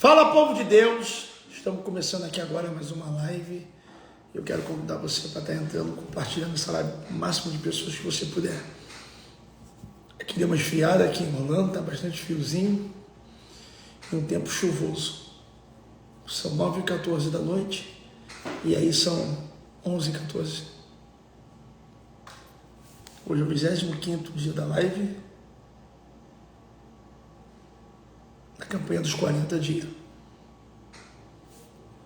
Fala, povo de Deus, estamos começando aqui agora mais uma live. Eu quero convidar você para estar entrando, compartilhando essa live com o máximo de pessoas que você puder. Aqui deu uma esfriada aqui em Holanda, está bastante friozinho e um tempo chuvoso. São 9h14 da noite e aí são 11h14. Hoje é o 25º dia da live, a campanha dos 40 dias.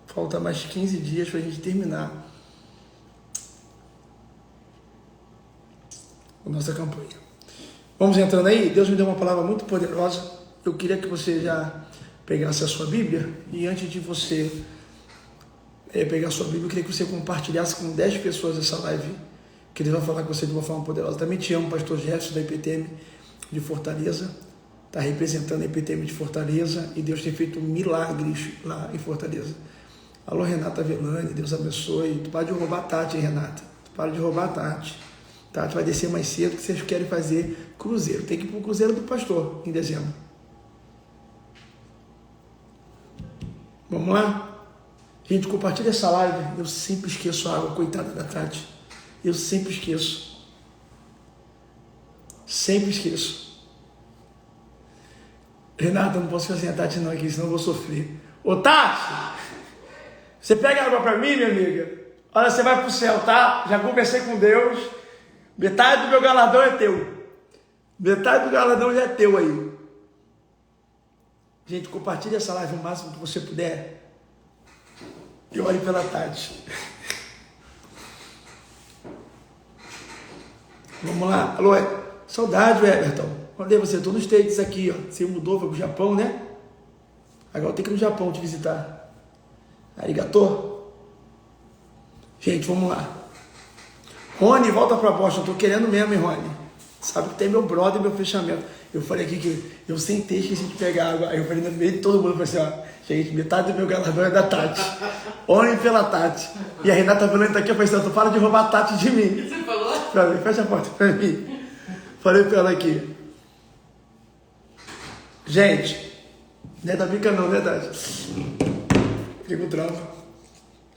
Falta mais 15 dias para a gente terminar a nossa campanha. Vamos entrando aí? Deus me deu uma palavra muito poderosa. Eu queria que você já pegasse a sua Bíblia e antes de você pegar a sua Bíblia, eu queria que você compartilhasse com 10 pessoas essa live, que Deus vai falar com você de uma forma poderosa. Também te amo, pastor Jefferson da IPTM de Fortaleza. Está representando a IPTM de Fortaleza e Deus tem feito milagres lá em Fortaleza. Alô, Renata Velani, Deus abençoe. Tu para de roubar a Tati, hein, Renata? Tu para de roubar a Tati. Tati vai descer mais cedo, que vocês querem fazer cruzeiro. Tem que ir para o cruzeiro do pastor em dezembro. Vamos lá? Gente, compartilha essa live. Eu sempre esqueço a água, coitada da Tati. Eu sempre esqueço. Sempre esqueço. Renata, não posso fazer a Tati não aqui, senão eu vou sofrer. Ô Tati, você pega água para mim, minha amiga? Olha, você vai pro céu, tá? Já conversei com Deus. Metade do meu galardão é teu. Metade do galardão já é teu aí. Gente, compartilha essa live o máximo que você puder. E ore pela Tati. Vamos lá. Alô, saudade, Everton. Onde é você? Estou nos States aqui, ó. Você mudou, foi pro Japão, né? Agora eu tenho que ir no Japão te visitar. Arigatô. Gente, vamos lá. Rony, volta pra Boston. Tô querendo mesmo, hein, Rony? Sabe que tem meu brother e meu fechamento. Eu falei aqui que eu sentei, esqueci de pegar água. Aí eu falei no meio de todo mundo, eu falei assim, ó. Gente, metade do meu galardão é da Tati. Orem pela Tati. E a Renata Velani tá aqui, eu falei assim, para de roubar a Tati de mim. Você falou? Pra mim, fecha a porta pra mim. Falei pra ela aqui. Gente, não é da bica não, né, Tati? Fiquei com trauma.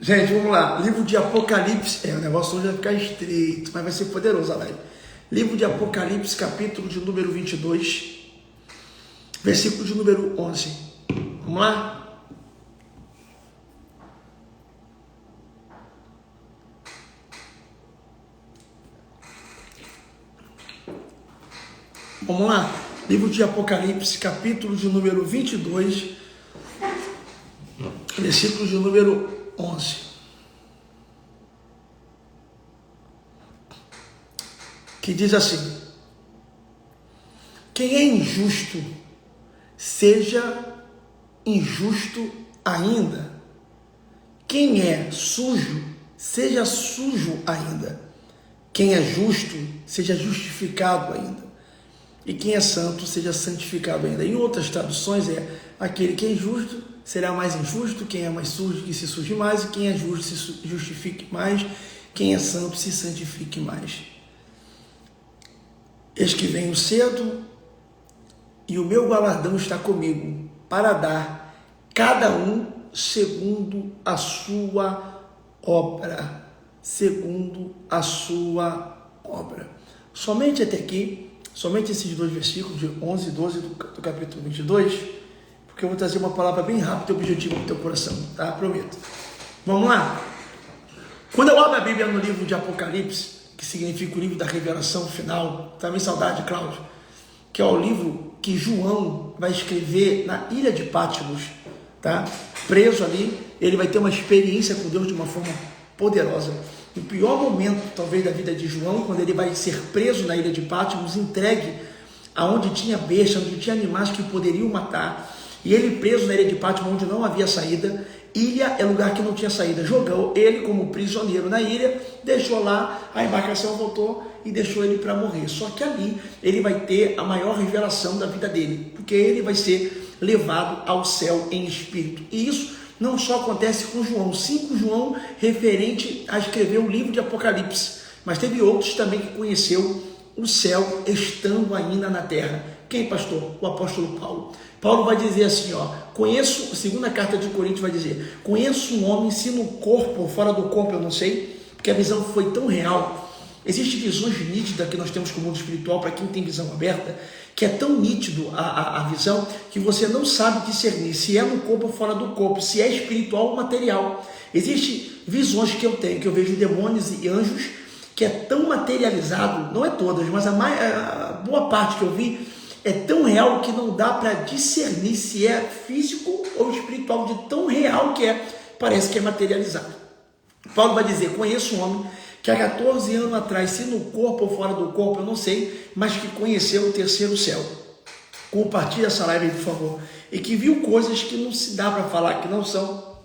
Gente, vamos lá. Livro de Apocalipse. O negócio hoje vai ficar estreito, mas vai ser poderoso a live. Livro de Apocalipse, capítulo de número 22, versículo de número 11. Vamos lá? Vamos lá? Livro de Apocalipse, capítulo de número 22, versículo de número 11. Que diz assim: quem é injusto, seja injusto ainda. Quem é sujo, seja sujo ainda. Quem é justo, seja justificado ainda. E quem é santo, seja santificado ainda. Em outras traduções aquele que é injusto será mais injusto, quem é mais sujo que se suje mais, e quem é justo se justifique mais, quem é santo se santifique mais. Eis que venho cedo e o meu galardão está comigo, para dar cada um segundo a sua obra. Segundo a sua obra. Somente até aqui. Somente esses dois versículos, de 11 e 12 do capítulo 22, porque eu vou trazer uma palavra bem rápida e objetiva para o teu coração, tá? Prometo. Vamos lá? Quando eu abro a Bíblia no livro de Apocalipse, que significa o livro da revelação final, também saudade, Cláudio, que é o livro que João vai escrever na ilha de Patmos, tá? Preso ali, ele vai ter uma experiência com Deus de uma forma poderosa. O pior momento, talvez, da vida de João, quando ele vai ser preso na ilha de Patmos, entregue aonde tinha bestas, onde tinha animais que poderiam matar, e ele preso na ilha de Patmos, onde não havia saída. Ilha é lugar que não tinha saída. Jogou ele como prisioneiro na ilha, deixou lá, a embarcação voltou e deixou ele para morrer. Só que ali ele vai ter a maior revelação da vida dele, porque ele vai ser levado ao céu em espírito. E isso não só acontece com João, sim, com João referente a escrever o livro de Apocalipse, mas teve outros também que conheceu o céu estando ainda na terra. Quem, pastor? O apóstolo Paulo. Paulo vai dizer assim, ó, conheço, segunda carta de Coríntios vai dizer, conheço um homem, se no corpo ou fora do corpo, eu não sei, porque a visão foi tão real. Existem visões nítidas que nós temos com o mundo espiritual, para quem tem visão aberta, que é tão nítido a visão, que você não sabe discernir se é no corpo ou fora do corpo, se é espiritual ou material. Existem visões que eu tenho, que eu vejo demônios e anjos, que é tão materializado, não é todas, mas a boa parte que eu vi, é tão real que não dá para discernir se é físico ou espiritual, de tão real que é, parece que é materializado. Paulo vai dizer, conheço um homem que há 14 anos atrás, se no corpo ou fora do corpo, eu não sei, mas que conheceu o terceiro céu. Compartilhe essa live aí, por favor. E que viu coisas que não se dá para falar, que não são,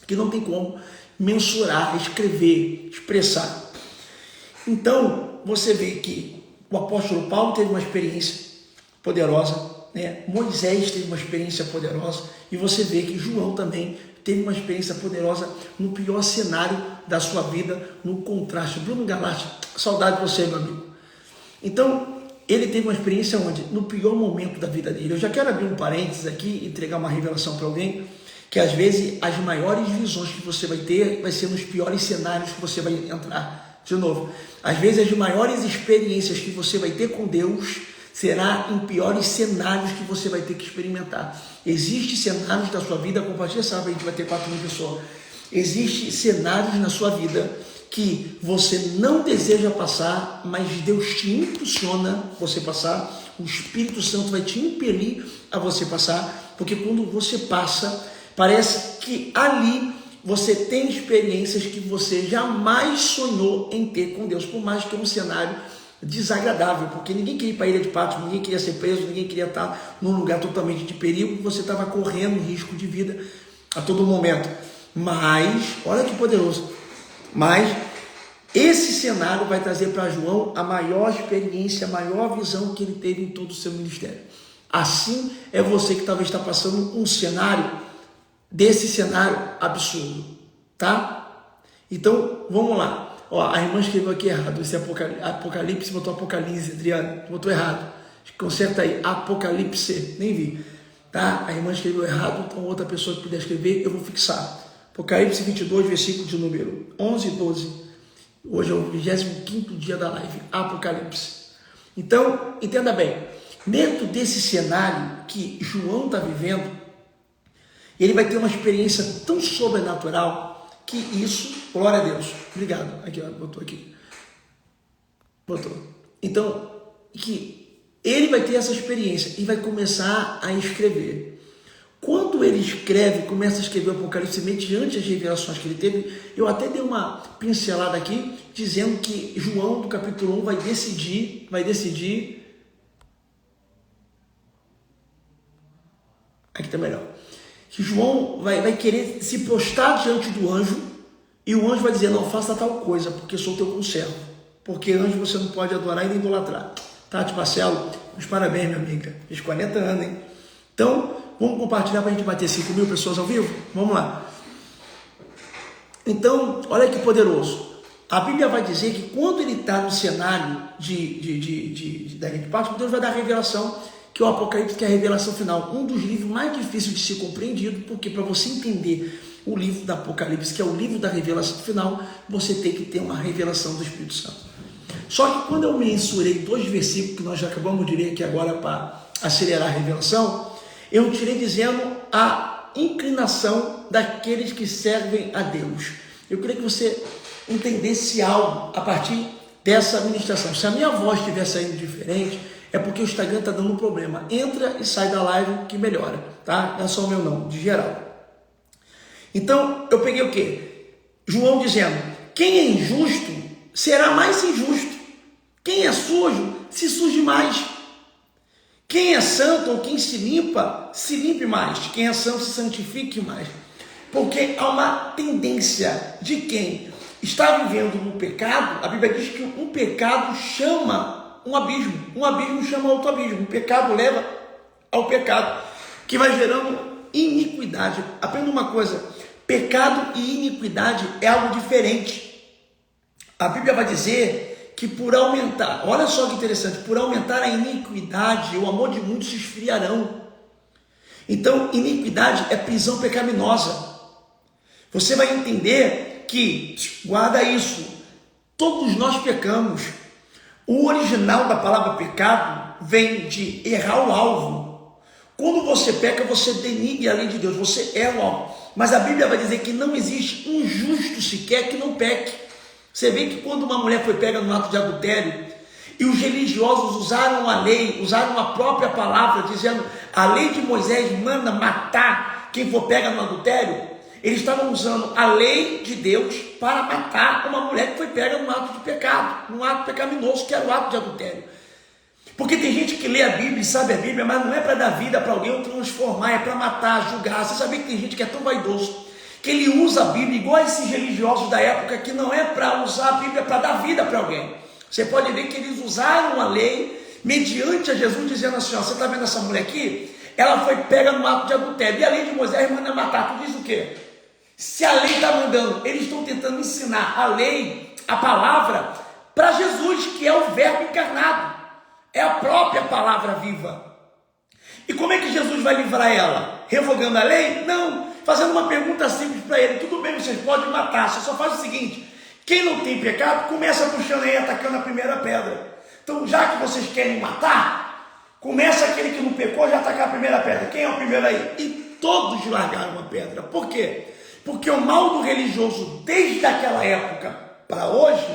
que não tem como mensurar, escrever, expressar. Então, você vê que o apóstolo Paulo teve uma experiência poderosa, né? Moisés teve uma experiência poderosa, e você vê que João também teve uma experiência poderosa no pior cenário da sua vida, no contraste. Bruno Galati, saudade de você, meu amigo. Então, ele teve uma experiência onde? No pior momento da vida dele. Eu já quero abrir um parênteses aqui e entregar uma revelação para alguém, que às vezes as maiores visões que você vai ter vai ser nos piores cenários que você vai entrar. De novo, às vezes as maiores experiências que você vai ter com Deus será em piores cenários que você vai ter que experimentar. Existem cenários da sua vida, compartilha, sabe, a gente vai ter 4.000 pessoas. Existem cenários na sua vida que você não deseja passar, mas Deus te impulsiona você passar, o Espírito Santo vai te impelir a você passar, porque quando você passa, parece que ali você tem experiências que você jamais sonhou em ter com Deus, por mais que é um cenário desagradável, porque ninguém queria ir para a Ilha de Patmos, ninguém queria ser preso, ninguém queria estar num lugar totalmente de perigo, você estava correndo risco de vida a todo momento. Mas, olha que poderoso, mas esse cenário vai trazer para João a maior experiência, a maior visão que ele teve em todo o seu ministério. Assim é você que talvez está passando um cenário, desse cenário absurdo, tá? Então, vamos lá. Ó, a irmã escreveu aqui errado, esse Apocalipse, botou Apocalipse, Adriano, botou errado. Conserta aí, Apocalipse, nem vi, tá? A irmã escreveu errado, então outra pessoa que puder escrever, eu vou fixar. Apocalipse 22, versículo de número 11 e 12. Hoje é o 25º dia da live, Apocalipse. Então, entenda bem, dentro desse cenário que João está vivendo, ele vai ter uma experiência tão sobrenatural que isso, glória a Deus, obrigado, aqui ó, botou. Então, que ele vai ter essa experiência e vai começar a escrever. Quando ele escreve, começa a escrever o Apocalipse mediante as revelações que ele teve, eu até dei uma pincelada aqui, dizendo que João, do capítulo 1, vai decidir, aqui está melhor, que João vai querer se prostrar diante do anjo, e o anjo vai dizer, não, faça tal coisa, porque sou teu conservo, porque anjo você não pode adorar e nem idolatrar. Tati Marcelo, os parabéns, minha amiga, fiz 40 anos, hein? Então, vamos compartilhar para a gente bater 5.000 pessoas ao vivo? Vamos lá. Então, olha que poderoso. A Bíblia vai dizer que quando ele está no cenário da Ilha de Patmos, Deus vai dar a revelação, que é o Apocalipse, que é a revelação final. Um dos livros mais difíceis de ser compreendido, porque para você entender o livro do Apocalipse, que é o livro da revelação final, você tem que ter uma revelação do Espírito Santo. Só que quando eu mensurei 2 versículos, que nós já acabamos de ler aqui agora para acelerar a revelação, eu tirei dizendo a inclinação daqueles que servem a Deus. Eu queria que você entendesse algo a partir dessa ministração. Se a minha voz estiver saindo diferente, é porque o Instagram está dando um problema. Entra e sai da live que melhora, tá? Não é só o meu não, de geral. Então, eu peguei o quê? João dizendo, quem é injusto será mais injusto. Quem é sujo, se suje mais. Quem é santo ou quem se limpe mais. Quem é santo, se santifique mais. Porque há uma tendência de quem está vivendo no pecado. A Bíblia diz que um pecado chama um abismo chama outro abismo. O pecado leva ao pecado, que vai gerando iniquidade. Aprenda uma coisa, pecado e iniquidade é algo diferente. A Bíblia vai dizer que por aumentar, olha só que interessante, por aumentar a iniquidade, o amor de muitos se esfriarão. Então, iniquidade é prisão pecaminosa. Você vai entender que, guarda isso, todos nós pecamos. O original da palavra pecado vem de errar o alvo. Quando você peca, você denigre a lei de Deus, você erra o alvo. Mas a Bíblia vai dizer que não existe um justo sequer que não peque. Você vê que quando uma mulher foi pega no ato de adultério, e os religiosos usaram a lei, usaram a própria palavra, dizendo, a lei de Moisés manda matar quem for pega no adultério. Eles estavam usando a lei de Deus para matar uma mulher que foi pega num ato de pecado, num ato pecaminoso, que era o ato de adultério. Porque tem gente que lê a Bíblia e sabe a Bíblia, mas não é para dar vida para alguém ou transformar, é para matar, julgar. Você sabia que tem gente que é tão vaidoso, que ele usa a Bíblia igual esses religiosos da época, que não é para usar a Bíblia para dar vida para alguém. Você pode ver que eles usaram a lei mediante a Jesus, dizendo assim, ó, você está vendo essa mulher aqui? Ela foi pega no ato de adultério, e a lei de Moisés manda matar. Tu diz o quê? Se a lei está mandando, eles estão tentando ensinar a lei, a palavra, para Jesus, que é o verbo encarnado, é a própria palavra viva. E como é que Jesus vai livrar ela? Revogando a lei? Não, fazendo uma pergunta simples para ele. Tudo bem, vocês podem matar, você só faz o seguinte, quem não tem pecado, começa puxando aí, atacando a primeira pedra. Então, já que vocês querem matar, começa aquele que não pecou, já atacar a primeira pedra. Quem é o primeiro aí? E todos largaram a pedra. Por quê? Porque o mal do religioso, desde aquela época para hoje,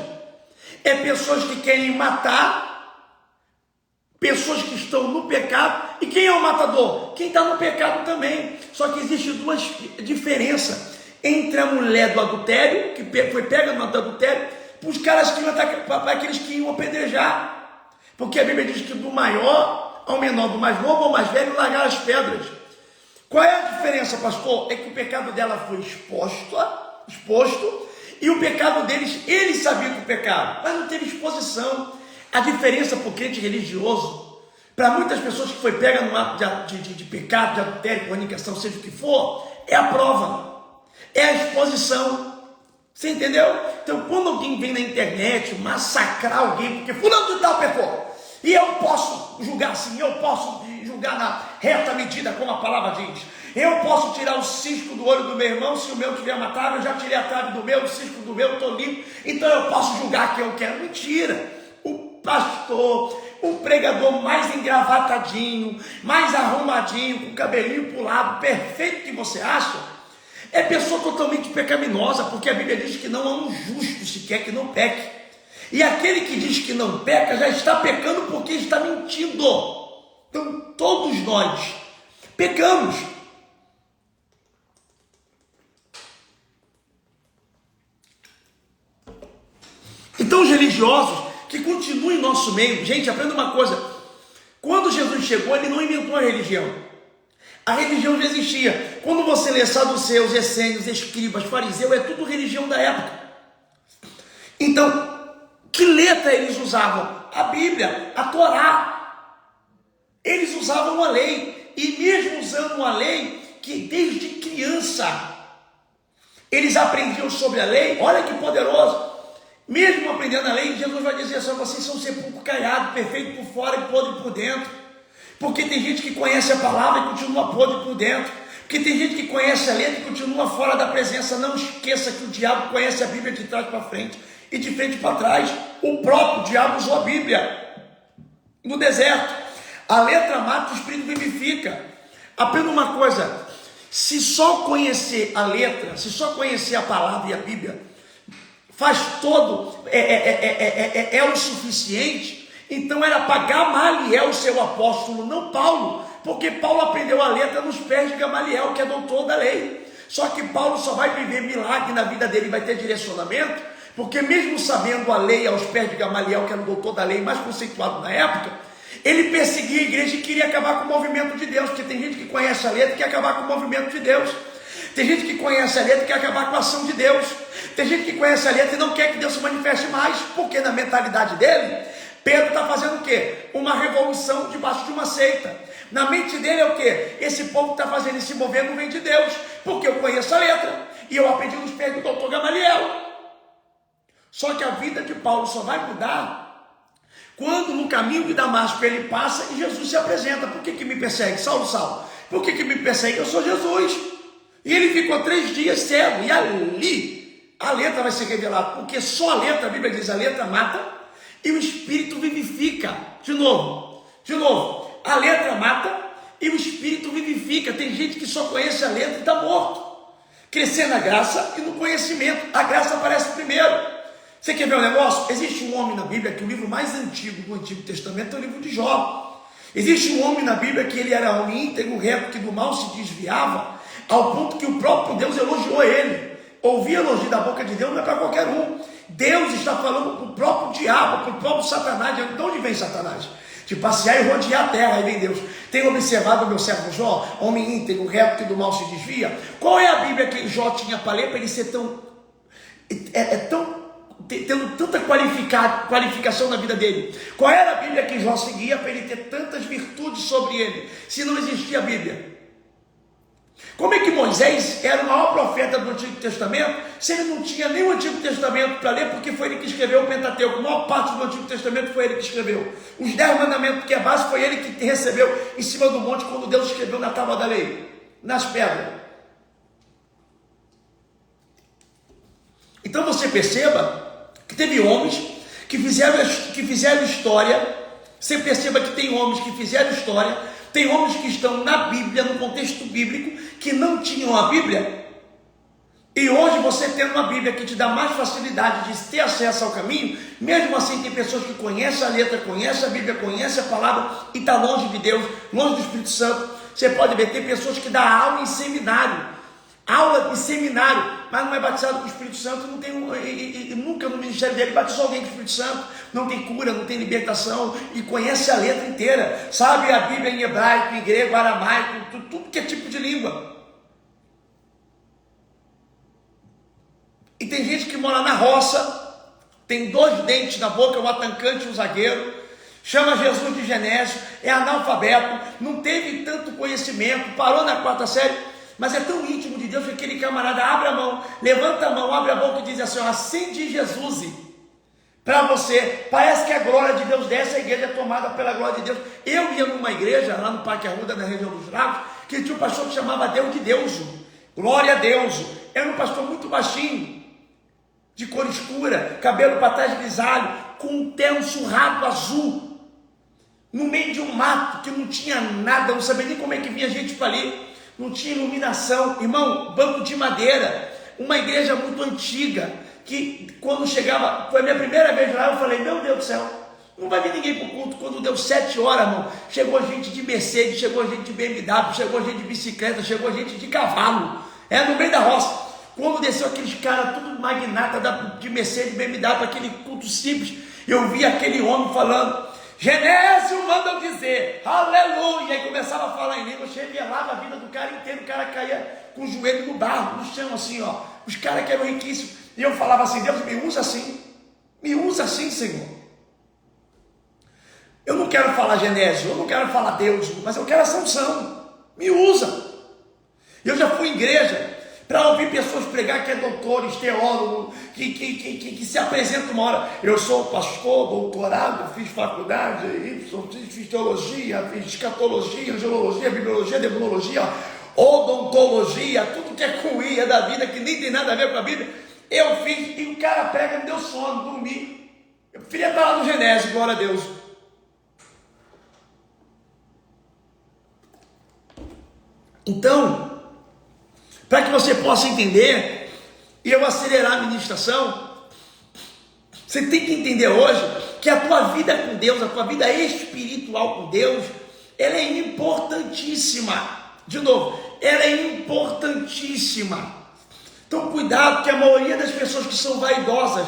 é pessoas que querem matar, pessoas que estão no pecado. E quem é o matador? Quem está no pecado também. Só que existe duas diferenças entre a mulher do adultério, que foi pega no adultério, para os caras que iam atacar, para aqueles que iam apedrejar. Porque a Bíblia diz que do maior ao menor, do mais novo ao mais velho, largar as pedras. Qual é a diferença, pastor? É que o pecado dela foi exposto, e o pecado deles, eles sabiam que o pecado, mas não teve exposição. A diferença para o crente religioso, para muitas pessoas que foi pega no ato de pecado, de adultério, fornicação, seja o que for, é a prova, é a exposição. Você entendeu? Então, quando alguém vem na internet massacrar alguém, porque fulano de tal pecou, e eu posso julgar assim, eu posso julgar na reta medida, como a palavra diz. Eu posso tirar o cisco do olho do meu irmão, se o meu tiver uma trave, eu já tirei a trave do meu, o cisco do meu, estou limpo, então eu posso julgar quem eu quero. Mentira! O pastor, o pregador mais engravatadinho, mais arrumadinho, com o cabelinho pro lado, perfeito que você acha, é pessoa totalmente pecaminosa, porque a Bíblia diz que não há um justo sequer que não peque. E aquele que diz que não peca, já está pecando porque está mentindo. Então, todos nós pecamos. Então, os religiosos que continuam em nosso meio, gente, aprenda uma coisa. Quando Jesus chegou, ele não inventou a religião. A religião já existia. Quando você lê saduceus, essênios, escribas, fariseus, é tudo religião da época. Então, que letra eles usavam? A Bíblia, a Torá. Eles usavam a lei. E mesmo usando a lei, que desde criança eles aprendiam sobre a lei. Olha que poderoso. Mesmo aprendendo a lei, Jesus vai dizer assim, vocês são sepulcro caiado, perfeito por fora e podre por dentro. Porque tem gente que conhece a palavra e continua podre por dentro. Porque tem gente que conhece a letra e continua fora da presença. Não esqueça que o diabo conhece a Bíblia de trás para frente e de frente para trás. O próprio diabo usou a Bíblia no deserto. A letra mata, o espírito vivifica. Aprenda uma coisa, se só conhecer a letra, se só conhecer a palavra e a Bíblia faz todo, é o suficiente, então era para Gamaliel, seu apóstolo, não Paulo, porque Paulo aprendeu a letra nos pés de Gamaliel, que é doutor da lei. Só que Paulo só vai viver milagre na vida dele, vai ter direcionamento, porque mesmo sabendo a lei aos pés de Gamaliel, que era o doutor da lei mais conceituado na época, ele perseguia a igreja e queria acabar com o movimento de Deus, porque tem gente que conhece a letra e quer acabar com o movimento de Deus. Tem gente que conhece a letra e quer acabar com a ação de Deus. Tem gente que conhece a letra e não quer que Deus se manifeste mais, porque na mentalidade dele, Pedro está fazendo o quê? Uma revolução debaixo de uma seita. Na mente dele é o quê? Esse povo que está fazendo e se mover não vem de Deus, porque eu conheço a letra e eu aprendi nos pés do doutor Gamaliel. Só que a vida de Paulo só vai mudar quando no caminho de Damasco ele passa e Jesus se apresenta. Por que me persegue? Saulo, Saulo, por que me persegue? Eu sou Jesus. E ele ficou 3 dias cego, e ali a letra vai ser revelada, porque só a letra, a Bíblia diz, a letra mata e o Espírito vivifica. De novo, a letra mata e o Espírito vivifica. Tem gente que só conhece a letra e está morto. Crescer na graça e no conhecimento. A graça aparece primeiro. Você quer ver um negócio? Existe um homem na Bíblia que o livro mais antigo do Antigo Testamento é o livro de Jó. Existe um homem na Bíblia que ele era homem íntegro, reto, que do mal se desviava, ao ponto que o próprio Deus elogiou ele. Ouvir elogio da boca de Deus não é para qualquer um. Deus está falando para o próprio diabo, para o próprio Satanás. De onde vem Satanás? De passear e rodear a terra. Aí vem Deus. Tem observado o meu servo Jó, homem íntegro, reto, que do mal se desvia? Qual é a Bíblia que Jó tinha para ler para ele ser tão... tendo tanta qualificação na vida dele? Qual era a Bíblia que Jó seguia para ele ter tantas virtudes sobre ele, se não existia a Bíblia? Como é que Moisés era o maior profeta do Antigo Testamento, se ele não tinha nem o Antigo Testamento para ler, porque foi ele que escreveu o Pentateuco? A maior parte do Antigo Testamento foi ele que escreveu. Os 10 mandamentos, que é a base, foi ele que recebeu em cima do monte, quando Deus escreveu na tábua da lei, nas pedras. Então você perceba que teve homens que fizeram história. Você perceba que tem homens que fizeram história, tem homens que estão na Bíblia, no contexto bíblico, que não tinham a Bíblia. E hoje você tendo uma Bíblia que te dá mais facilidade de ter acesso ao caminho, mesmo assim tem pessoas que conhecem a letra, conhecem a Bíblia, conhecem a palavra e está longe de Deus, longe do Espírito Santo. Você pode ver, tem pessoas que dão aula em seminário, mas não é batizado com o Espírito Santo, não tem nunca no ministério dele batizou alguém com o Espírito Santo, não tem cura, não tem libertação, e conhece a letra inteira, sabe a Bíblia em hebraico, em grego, aramaico, tudo que é tipo de língua. E tem gente que mora na roça, tem 2 dentes na boca, um atancante e um zagueiro, chama Jesus de Genésio, é analfabeto, não teve tanto conhecimento, parou na 4ª série, mas é tão íntimo de Deus que aquele camarada abre a mão, levanta a mão, abre a boca e diz assim: acende Jesus para você. Parece que a glória de Deus desce, a igreja é tomada pela glória de Deus. Eu ia numa igreja lá no Parque Arruda, na região dos Lagos, que tinha um pastor que chamava Deus de Deus, glória a Deus. Era um pastor muito baixinho, de cor escura, cabelo para trás grisalho, com um terno surrado azul, no meio de um mato que não tinha nada, não sabia nem como é que vinha gente para ali. Não tinha iluminação, irmão, banco de madeira, uma igreja muito antiga, que quando chegava, foi a minha primeira vez lá, eu falei, meu Deus do céu, não vai vir ninguém para o culto. Quando deu 7 horas, irmão, chegou gente de Mercedes, chegou gente de BMW, chegou gente de bicicleta, chegou gente de cavalo, no meio da roça. Quando desceu aqueles caras, tudo magnata de Mercedes, BMW, para aquele culto simples, eu vi aquele homem falando, Genésio manda eu dizer, aleluia, e aí começava a falar em língua, revelava a vida do cara inteiro, o cara caía com o joelho no barro, no chão assim, os caras que eram riquíssimos, e eu falava assim, Deus me usa assim, Senhor. Eu não quero falar Genésio, eu não quero falar Deus, mas eu quero a sanção, me usa. Eu já fui em igreja para ouvir pessoas pregar que é doutores, teólogos, que se apresentam uma hora. Eu sou pastor, doutorado, fiz faculdade, fiz teologia, fiz escatologia, angelologia, bibliologia, demonologia, odontologia, tudo que é cuia da vida, que nem tem nada a ver com a Bíblia. Eu fiz, e o cara prega, me deu sono, dormi. Eu preferia estar lá no Genésio, glória a Deus. Então, para que você possa entender, e eu acelerar a ministração, você tem que entender hoje que a tua vida com Deus, a tua vida espiritual com Deus, ela é importantíssima. De novo, ela é importantíssima. Então cuidado, que a maioria das pessoas que são vaidosas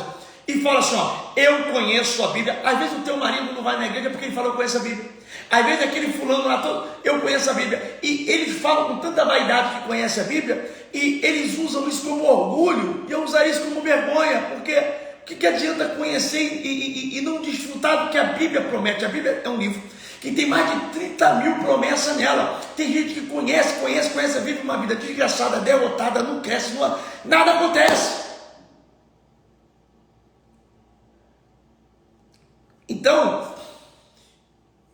e falam assim, eu conheço a Bíblia. Às vezes o teu marido não vai na igreja porque ele fala, eu conheço a Bíblia. Às vezes aquele fulano lá todo, eu conheço a Bíblia. E eles falam com tanta vaidade que conhece a Bíblia, e eles usam isso como orgulho, e eu usar isso como vergonha, porque o que adianta conhecer e não desfrutar do que a Bíblia promete? A Bíblia é um livro que tem mais de 30 mil promessas nela. Tem gente que conhece a Bíblia, uma vida desgraçada, derrotada, não cresce, nada acontece.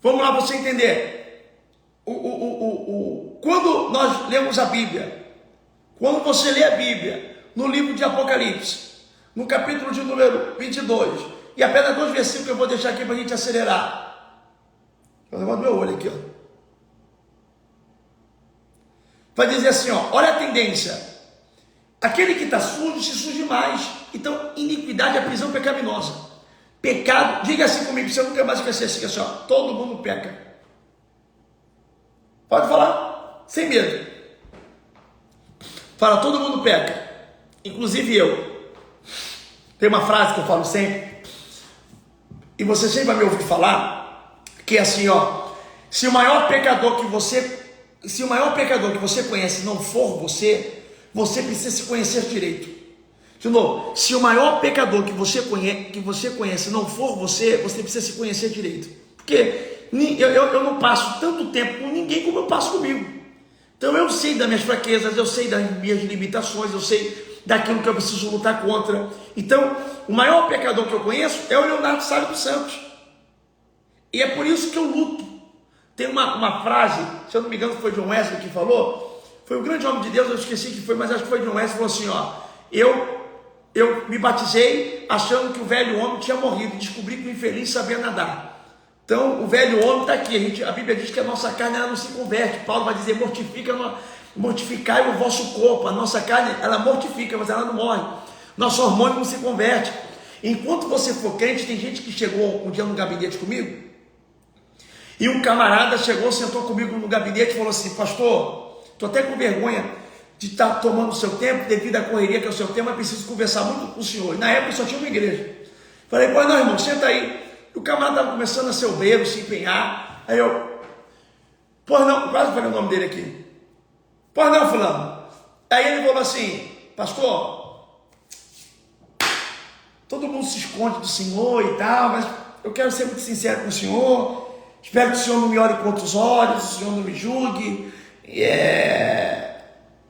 Vamos lá para você entender. Quando nós lemos a Bíblia, quando você lê a Bíblia, no livro de Apocalipse, no capítulo de número 22, e apenas 2 versículos que eu vou deixar aqui para a gente acelerar. Vou levar meu olho aqui, ó. Vai dizer assim, ó, olha a tendência. Aquele que está sujo, se suje mais. Então, iniquidade é a prisão pecaminosa. Pecado, diga assim comigo, você nunca mais esquecer assim, ó, todo mundo peca. Pode falar, sem medo. Fala, todo mundo peca, inclusive eu. Tem uma frase que eu falo sempre, e você sempre vai me ouvir falar, que é assim, ó, se o maior pecador que você conhece não for você, você precisa se conhecer direito. De novo, se o maior pecador que você conhece não for você, você precisa se conhecer direito. Porque eu não passo tanto tempo com ninguém como eu passo comigo. Então eu sei das minhas fraquezas, eu sei das minhas limitações, eu sei daquilo que eu preciso lutar contra. Então, o maior pecador que eu conheço é o Leonardo Salles dos Santos. E é por isso que eu luto. Tem uma frase, se eu não me engano foi John Wesley que falou, foi um grande homem de Deus, eu esqueci que foi, mas acho que foi John Wesley, falou assim, ó, eu me batizei achando que o velho homem tinha morrido, e descobri que o infeliz sabia nadar. Então, o velho homem está aqui, a Bíblia diz que a nossa carne ela não se converte, Paulo vai dizer, mortificai o vosso corpo, a nossa carne, ela mortifica, mas ela não morre, nosso hormônio não se converte. Enquanto você for crente, tem gente que chegou um dia no gabinete comigo, e um camarada chegou, sentou comigo no gabinete e falou assim, pastor, estou até com vergonha de estar tomando o seu tempo, devido à correria que é o seu tempo, mas preciso conversar muito com o senhor. E na época só tinha uma igreja. Falei, pois não, irmão, senta aí. E o camarada estava começando a ser obreiro, se empenhar. Aí eu, pois não, quase falei o nome dele aqui. Pois não, fulano. Aí ele falou assim, pastor, todo mundo se esconde do senhor e tal, mas eu quero ser muito sincero com o senhor. Espero que o senhor não me olhe com outros olhos, o senhor não me julgue.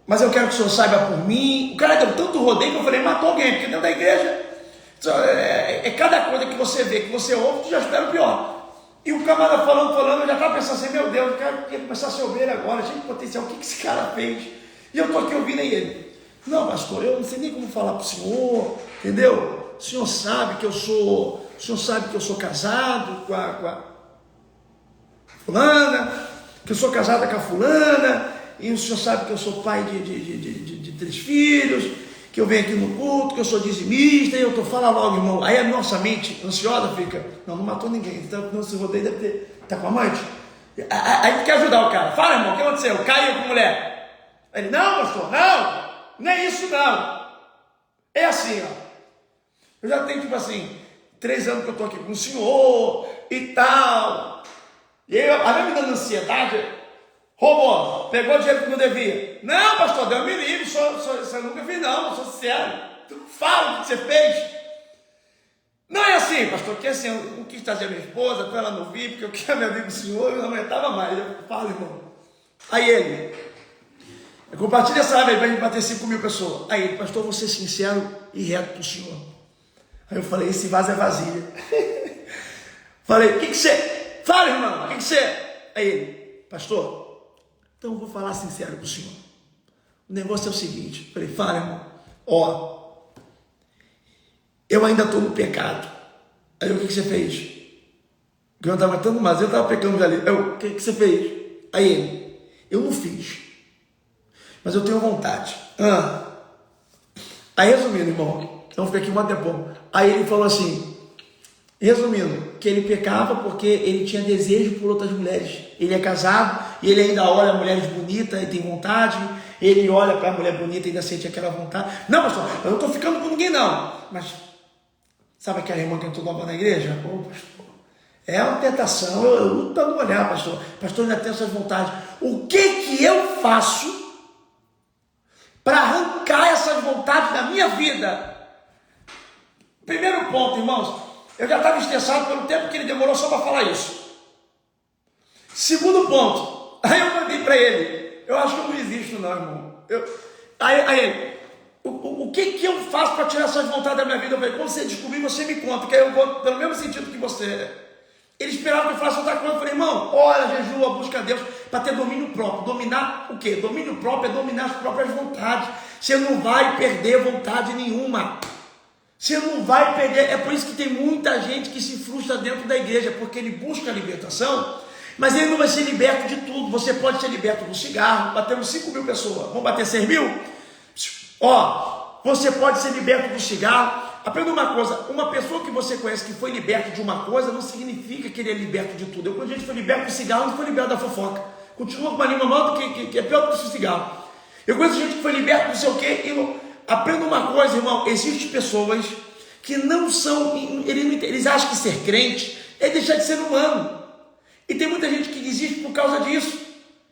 Mas eu quero que o senhor saiba por mim. O cara deu tanto rodeio que eu falei, matou alguém, porque dentro da igreja cada coisa que você vê, que você ouve, tu já espera o pior. E o camarada falando, eu já estava pensando assim, meu Deus, o cara ia começar a ser ovelha agora, cheio de potencial, o que esse cara fez? E eu estou aqui ouvindo ele. Não, pastor, eu não sei nem como falar para o senhor, entendeu? O senhor sabe que eu sou casado com a fulana, que eu sou casada com a fulana, e o senhor sabe que eu sou pai de 3 filhos, que eu venho aqui no culto, que eu sou dizimista, e eu fala logo, irmão. Aí a nossa mente ansiosa fica, não matou ninguém, então não se rodeio, deve ter, tá com a amante? Aí quer ajudar o cara, fala, irmão, o que aconteceu? Caiu com mulher. Aí ele, não, pastor, não, nem é isso não. É assim, ó, eu já tenho tipo assim, 3 anos que eu estou aqui com o senhor, e tal, e aí a minha me dando ansiedade, roubou, pegou dinheiro que não devia. Não, pastor, Deus me livre, eu nunca vi não, sou sincero. Tu fala o que você fez. Não é assim, pastor, que assim, eu não quis trazer a minha esposa para ela não vir, porque eu queria meu amigo do senhor, eu não aguentava mais. Eu falo, irmão. Aí ele, eu compartilho essa live para a gente bater 5.000 pessoas. Aí ele, pastor, vou ser sincero e reto para o senhor. Aí eu falei, esse vaso é vazio. Falei, o que você... Fala, irmão, o que você... Aí ele, pastor, então eu vou falar sincero para o senhor. O negócio é o seguinte, falei, fala, irmão, ó, eu ainda estou no pecado. Aí o que você fez? Porque eu estava tão mas eu estava pecando ali. O que você fez? Aí ele, eu não fiz, mas eu tenho vontade. Aí resumindo, irmão, então fica aqui um tempão. Aí ele falou assim, resumindo, que ele pecava porque ele tinha desejo por outras mulheres. Ele é casado e ele ainda olha mulheres bonitas e tem vontade. Ele olha para a mulher bonita e ainda sente aquela vontade. Não, pastor, eu não estou ficando com ninguém não. Mas sabe aquela irmã que entrou nova na igreja? Pô, pastor, é uma tentação. Eu luto para não olhar, pastor. Pastor, ainda tem essas vontades. O que eu faço para arrancar essas vontades da minha vida? Primeiro ponto, irmãos, eu já estava estressado pelo tempo que ele demorou só para falar isso. Segundo ponto, aí eu mandei para ele, eu acho que eu não existo não, irmão. Aí ele, o que eu faço para tirar essas vontades da minha vida? Eu falei, quando você descobrir, você me conta, que aí eu vou pelo mesmo sentido que você. Ele esperava que eu falasse outra coisa. Eu falei, irmão, ora, jejua, busca a Deus para ter domínio próprio. Dominar o quê? Domínio próprio é dominar as próprias vontades. Você não vai perder vontade nenhuma. Você não vai perder. É por isso que tem muita gente que se frustra dentro da igreja, porque ele busca a libertação, mas ele não vai ser liberto de tudo. Você pode ser liberto do cigarro. Batemos 5.000 pessoas. Vamos bater 6.000? Ó, você pode ser liberto do cigarro. Aprenda uma coisa, uma pessoa que você conhece que foi liberto de uma coisa, não significa que ele é liberto de tudo. Quando a gente foi liberto do cigarro, não foi liberto da fofoca. Continua com uma língua nova que é pior do que o cigarro. Eu conheço gente que foi liberto do sei o quê, e não... Aprenda uma coisa, irmão, existem pessoas que não são, eles acham que ser crente é deixar de ser humano. E tem muita gente que desiste por causa disso.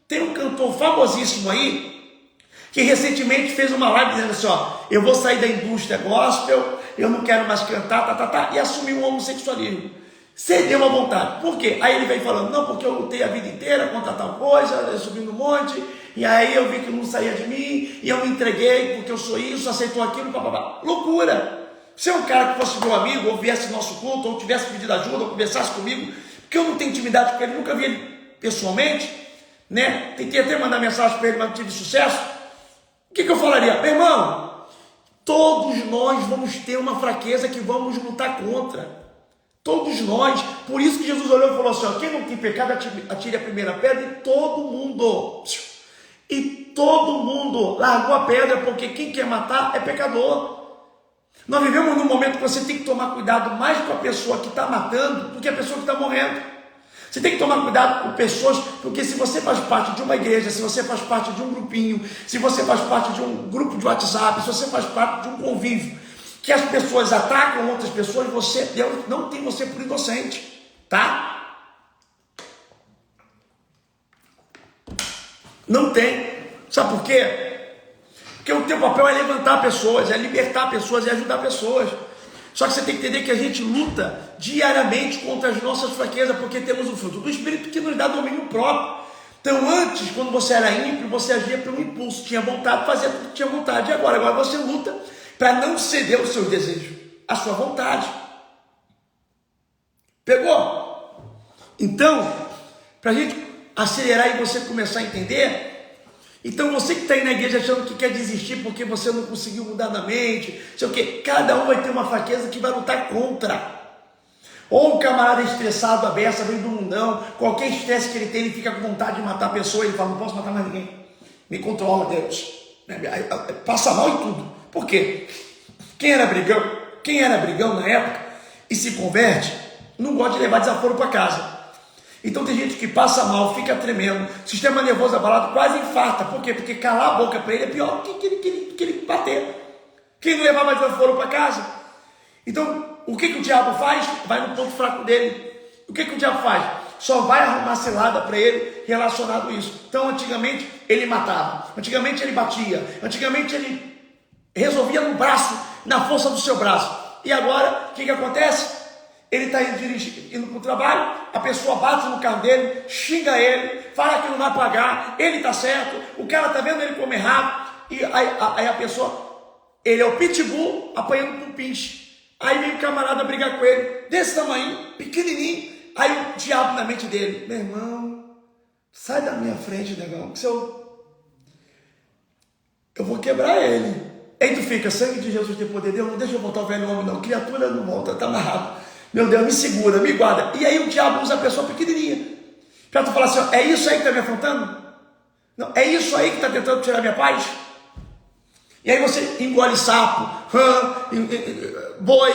Tem um cantor famosíssimo aí, que recentemente fez uma live dizendo assim, ó, eu vou sair da indústria gospel, eu não quero mais cantar, e assumiu o homossexualismo. Cedeu à vontade. Por quê? Aí ele vem falando, não, porque eu lutei a vida inteira contra tal coisa, eu subi no monte, e aí eu vi que não saía de mim, e eu me entreguei porque eu sou isso, aceitou aquilo, papapá. Loucura! Se é um cara que fosse meu amigo, ou viesse no nosso culto, ou tivesse pedido ajuda, ou conversasse comigo, porque eu não tenho intimidade com ele, nunca vi ele pessoalmente, né? Tentei até mandar mensagem para ele, mas não tive sucesso. O que eu falaria? Meu irmão, todos nós vamos ter uma fraqueza que vamos lutar contra. Todos nós. Por isso que Jesus olhou e falou assim, ó, quem não tem pecado, atire a primeira pedra, e todo mundo largou a pedra, porque quem quer matar é pecador. Nós vivemos num momento que você tem que tomar cuidado mais com a pessoa que está matando do que a pessoa que está morrendo. Você tem que tomar cuidado com pessoas, porque se você faz parte de uma igreja, se você faz parte de um grupinho, se você faz parte de um grupo de WhatsApp, se você faz parte de um convívio, que as pessoas atacam outras pessoas, Deus não tem você por inocente, tá? Não tem. Sabe por quê? Porque o teu papel é levantar pessoas, é libertar pessoas, é ajudar pessoas. Só que você tem que entender que a gente luta diariamente contra as nossas fraquezas, porque temos o fruto do Espírito que nos dá domínio próprio. Então antes, quando você era ímpio, você agia pelo impulso, tinha vontade, fazia tudo que tinha vontade. E agora você luta para não ceder os seus desejos, a sua vontade. Pegou? Então, para a gente acelerar e você começar a entender... Então você que está aí na igreja achando que quer desistir porque você não conseguiu mudar na mente, sei o quê, cada um vai ter uma fraqueza que vai lutar contra. Ou um camarada estressado, a beça, vem do mundão, qualquer estresse que ele tem, ele fica com vontade de matar a pessoa, ele fala, não posso matar mais ninguém, me controla, Deus. Passa mal em tudo. Por quê? Quem era brigão na época e se converte, não gosta de levar desaforo para casa. Então tem gente que passa mal, fica tremendo, sistema nervoso abalado, quase infarta. Por quê? Porque calar a boca para ele é pior do que ele bater. Quem não levar mais desaforo para casa? Então, o que o diabo faz? Vai no ponto fraco dele. O que o diabo faz? Só vai arrumar cilada para ele relacionado a isso. Então, antigamente, ele matava. Antigamente, ele batia. Antigamente, ele resolvia no braço, na força do seu braço. E agora, o que acontece? Ele está indo para o trabalho, a pessoa bate no carro dele, xinga ele, fala que não vai pagar, ele está certo, o cara está vendo ele comer errado, e aí a pessoa, ele é o pitbull apanhando com um pinche. Aí vem o camarada brigar com ele, desse tamanho, pequenininho, aí o diabo na mente dele, meu irmão, sai da minha frente, negão, que eu vou quebrar ele. Aí tu fica, sangue de Jesus tem poder, Deus, não deixa eu voltar o velho homem não, criatura não volta, está amarrado. Meu Deus, me segura, me guarda. E aí o diabo usa a pessoa pequenininha. Para tu falar assim, ó, é isso aí que está me afrontando? Não, é isso aí que está tentando tirar minha paz? E aí você engole sapo, rã, boi,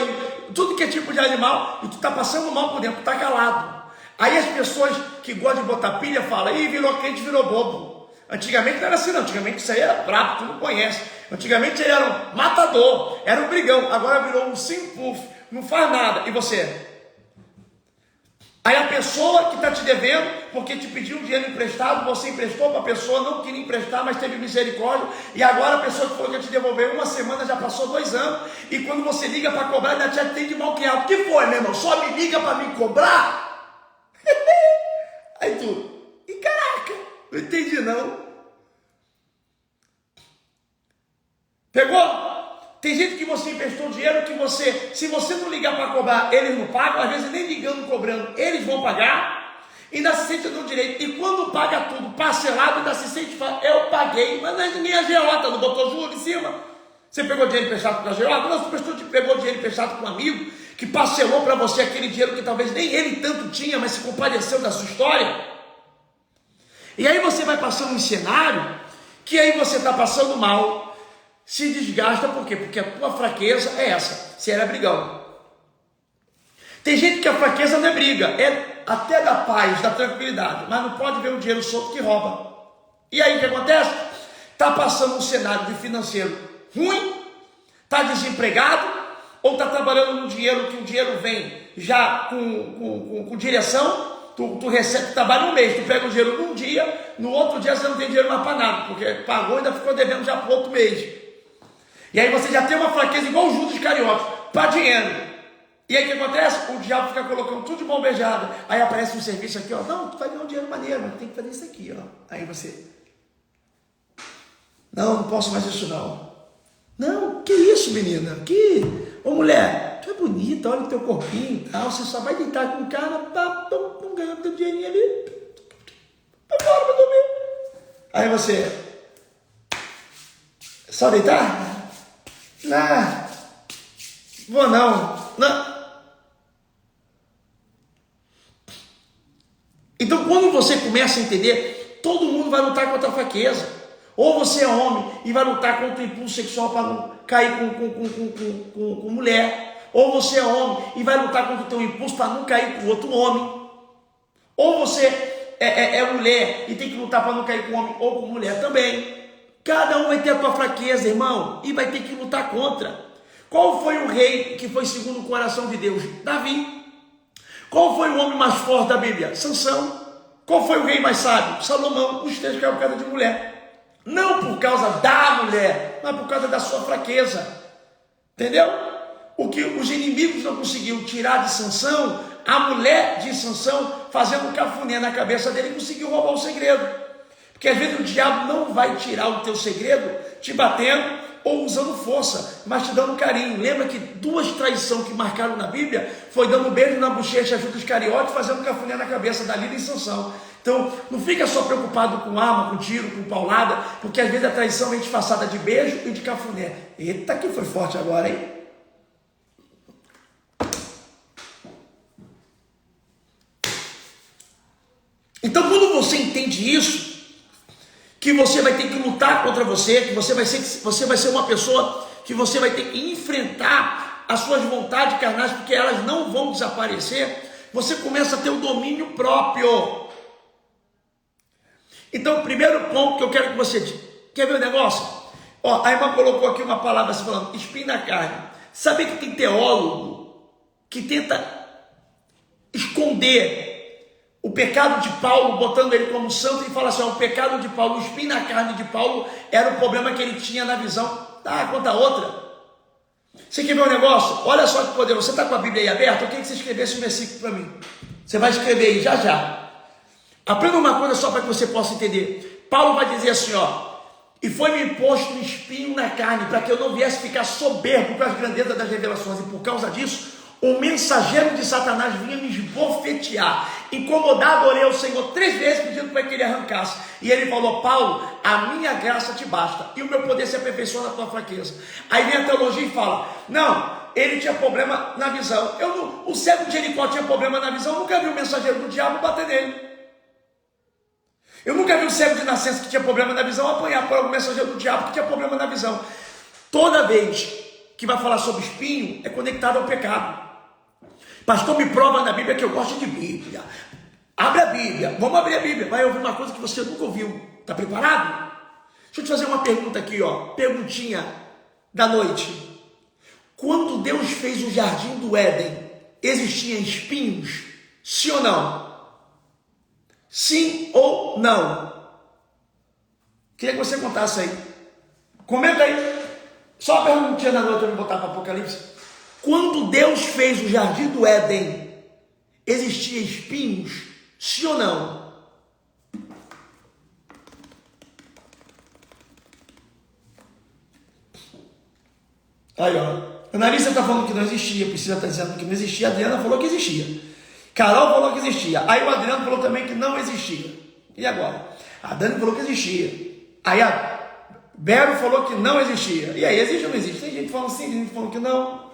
tudo que é tipo de animal, e tu está passando mal por dentro, tu está calado. Aí as pessoas que gostam de botar pilha falam, ih, virou crente, virou bobo. Antigamente não era assim não, antigamente isso aí era brabo, tu não conhece. Antigamente ele era um matador, era um brigão, agora virou um simpuf. Não faz nada, e você? Aí a pessoa que está te devendo, porque te pediu um dinheiro emprestado, você emprestou para a pessoa, não queria emprestar, mas teve misericórdia, e agora a pessoa que falou que ia te devolver uma semana, já passou 2 anos, e quando você liga para cobrar, ainda te atende mal criado. O que foi, meu irmão? Só me liga para me cobrar? Aí tu, e caraca, não entendi não. Pegou? Tem gente que você emprestou dinheiro que você, se você não ligar para cobrar, eles não pagam, às vezes nem ligando, cobrando, eles vão pagar, ainda se sente no direito. E quando paga tudo parcelado, ainda se sente, eu paguei, mas nem a agiota não botou juros em cima. Você pegou dinheiro emprestado com a agiota? Não, você pegou dinheiro emprestado com um amigo que parcelou para você aquele dinheiro que talvez nem ele tanto tinha, mas se compadeceu da sua história. E aí você vai passando um cenário que aí você está passando mal, se desgasta, por quê? Porque a tua fraqueza é essa, você era brigão. Tem gente que a fraqueza não é briga, é até da paz, da tranquilidade, mas não pode ver o dinheiro solto que rouba. E aí o que acontece? Está passando um cenário de financeiro ruim, está desempregado, ou está trabalhando no dinheiro, que o dinheiro vem já com direção. Tu recebe, tu trabalha um mês, tu pega o dinheiro num dia, no outro dia você não tem dinheiro mais para nada, porque pagou e ainda ficou devendo já para outro mês. E aí você já tem uma fraqueza igual o Judas Iscariotes, para dinheiro. E aí o que acontece? O diabo fica colocando tudo de mão beijada. Aí aparece um serviço aqui, ó. Não, tu vai ganhar um dinheiro maneiro, mas tem que fazer isso aqui, ó. Aí você... Não posso mais isso não. Não, que isso, menina? Ô mulher, tu é bonita, olha o teu corpinho e tal. Você só vai deitar com o cara, ganhando teu dinheirinho ali. Agora vai dormir. Aí você... Só deitar? Não, vou não. Então, quando você começa a entender, todo mundo vai lutar contra a fraqueza. Ou você é homem e vai lutar contra o impulso sexual para não cair com mulher. Ou você é homem e vai lutar contra o teu impulso para não cair com outro homem. Ou você é mulher e tem que lutar para não cair com homem ou com mulher também. Cada um vai ter a tua fraqueza, irmão, e vai ter que lutar contra. Qual foi o rei que foi segundo o coração de Deus? Davi. Qual foi o homem mais forte da Bíblia? Sansão. Qual foi o rei mais sábio? Salomão. Os três caiu por causa de mulher. Não por causa da mulher, mas por causa da sua fraqueza. Entendeu? O que os inimigos não conseguiram tirar de Sansão, a mulher de Sansão, fazendo um cafuné na cabeça dele, conseguiu roubar o segredo. Porque às vezes o diabo não vai tirar o teu segredo te batendo ou usando força, mas te dando carinho. Lembra que duas traições que marcaram na Bíblia foi dando um beijo na bochecha de Judas Iscariotes, fazendo cafuné na cabeça da Dalila e Sansão. Então não fica só preocupado com arma, com tiro, com paulada, porque às vezes a traição vem disfarçada de beijo e de cafuné. Eita, que foi forte agora, hein? Então quando você entende isso, que você vai ter que lutar contra você, que você vai ser uma pessoa que você vai ter que enfrentar as suas vontades carnais, porque elas não vão desaparecer, você começa a ter o domínio próprio. Então, o primeiro ponto que eu quero que você... Quer ver o negócio? Ó, a irmã colocou aqui uma palavra assim, falando, espinho na carne. Sabe que tem teólogo que tenta esconder o pecado de Paulo, botando ele como santo, e fala assim, ó, o pecado de Paulo, o espinho na carne de Paulo, era o problema que ele tinha na visão. Tá, conta outra. Você quer ver um negócio? Olha só que poder, você está com a Bíblia aí aberta? Eu queria que você escrevesse um versículo para mim. Você vai escrever aí, já já. Aprenda uma coisa só para que você possa entender. Paulo vai dizer assim, ó, e foi-me imposto um espinho na carne, para que eu não viesse ficar soberbo com as grandezas das revelações, e por causa disso, um mensageiro de Satanás vinha me esbofetear. Incomodado, orei ao Senhor 3 vezes pedindo para que ele arrancasse. E ele falou, Paulo, a minha graça te basta, e o meu poder se aperfeiçoa na tua fraqueza. Aí vem a teologia e fala, não, ele tinha problema na visão. O cego de Jericó tinha problema na visão. Eu nunca vi o mensageiro do diabo bater nele. Eu nunca vi o cego de nascença que tinha problema na visão apanhar por algum mensageiro do diabo que tinha problema na visão. Toda vez que vai falar sobre espinho, é conectado ao pecado. Pastor, me prova na Bíblia que eu gosto de Bíblia. Abre a Bíblia. Vamos abrir a Bíblia. Vai ouvir uma coisa que você nunca ouviu. Está preparado? Deixa eu te fazer uma pergunta aqui, ó. Perguntinha da noite. Quando Deus fez o jardim do Éden, existiam espinhos? Sim ou não? Sim ou não? Queria que você contasse aí. Comenta aí. Só uma perguntinha da noite para eu botar para Apocalipse. Quando Deus fez o jardim do Éden, existiam espinhos? Sim ou não? Aí, ó. A Analisa está falando que não existia, Priscila está dizendo que não existia, a Adriana falou que existia. Carol falou que existia. Aí o Adriano falou também que não existia. E agora? A Dani falou que existia. Aí a Bero falou que não existia. E aí, existe ou não existe? Tem gente falando sim, tem gente falando que não.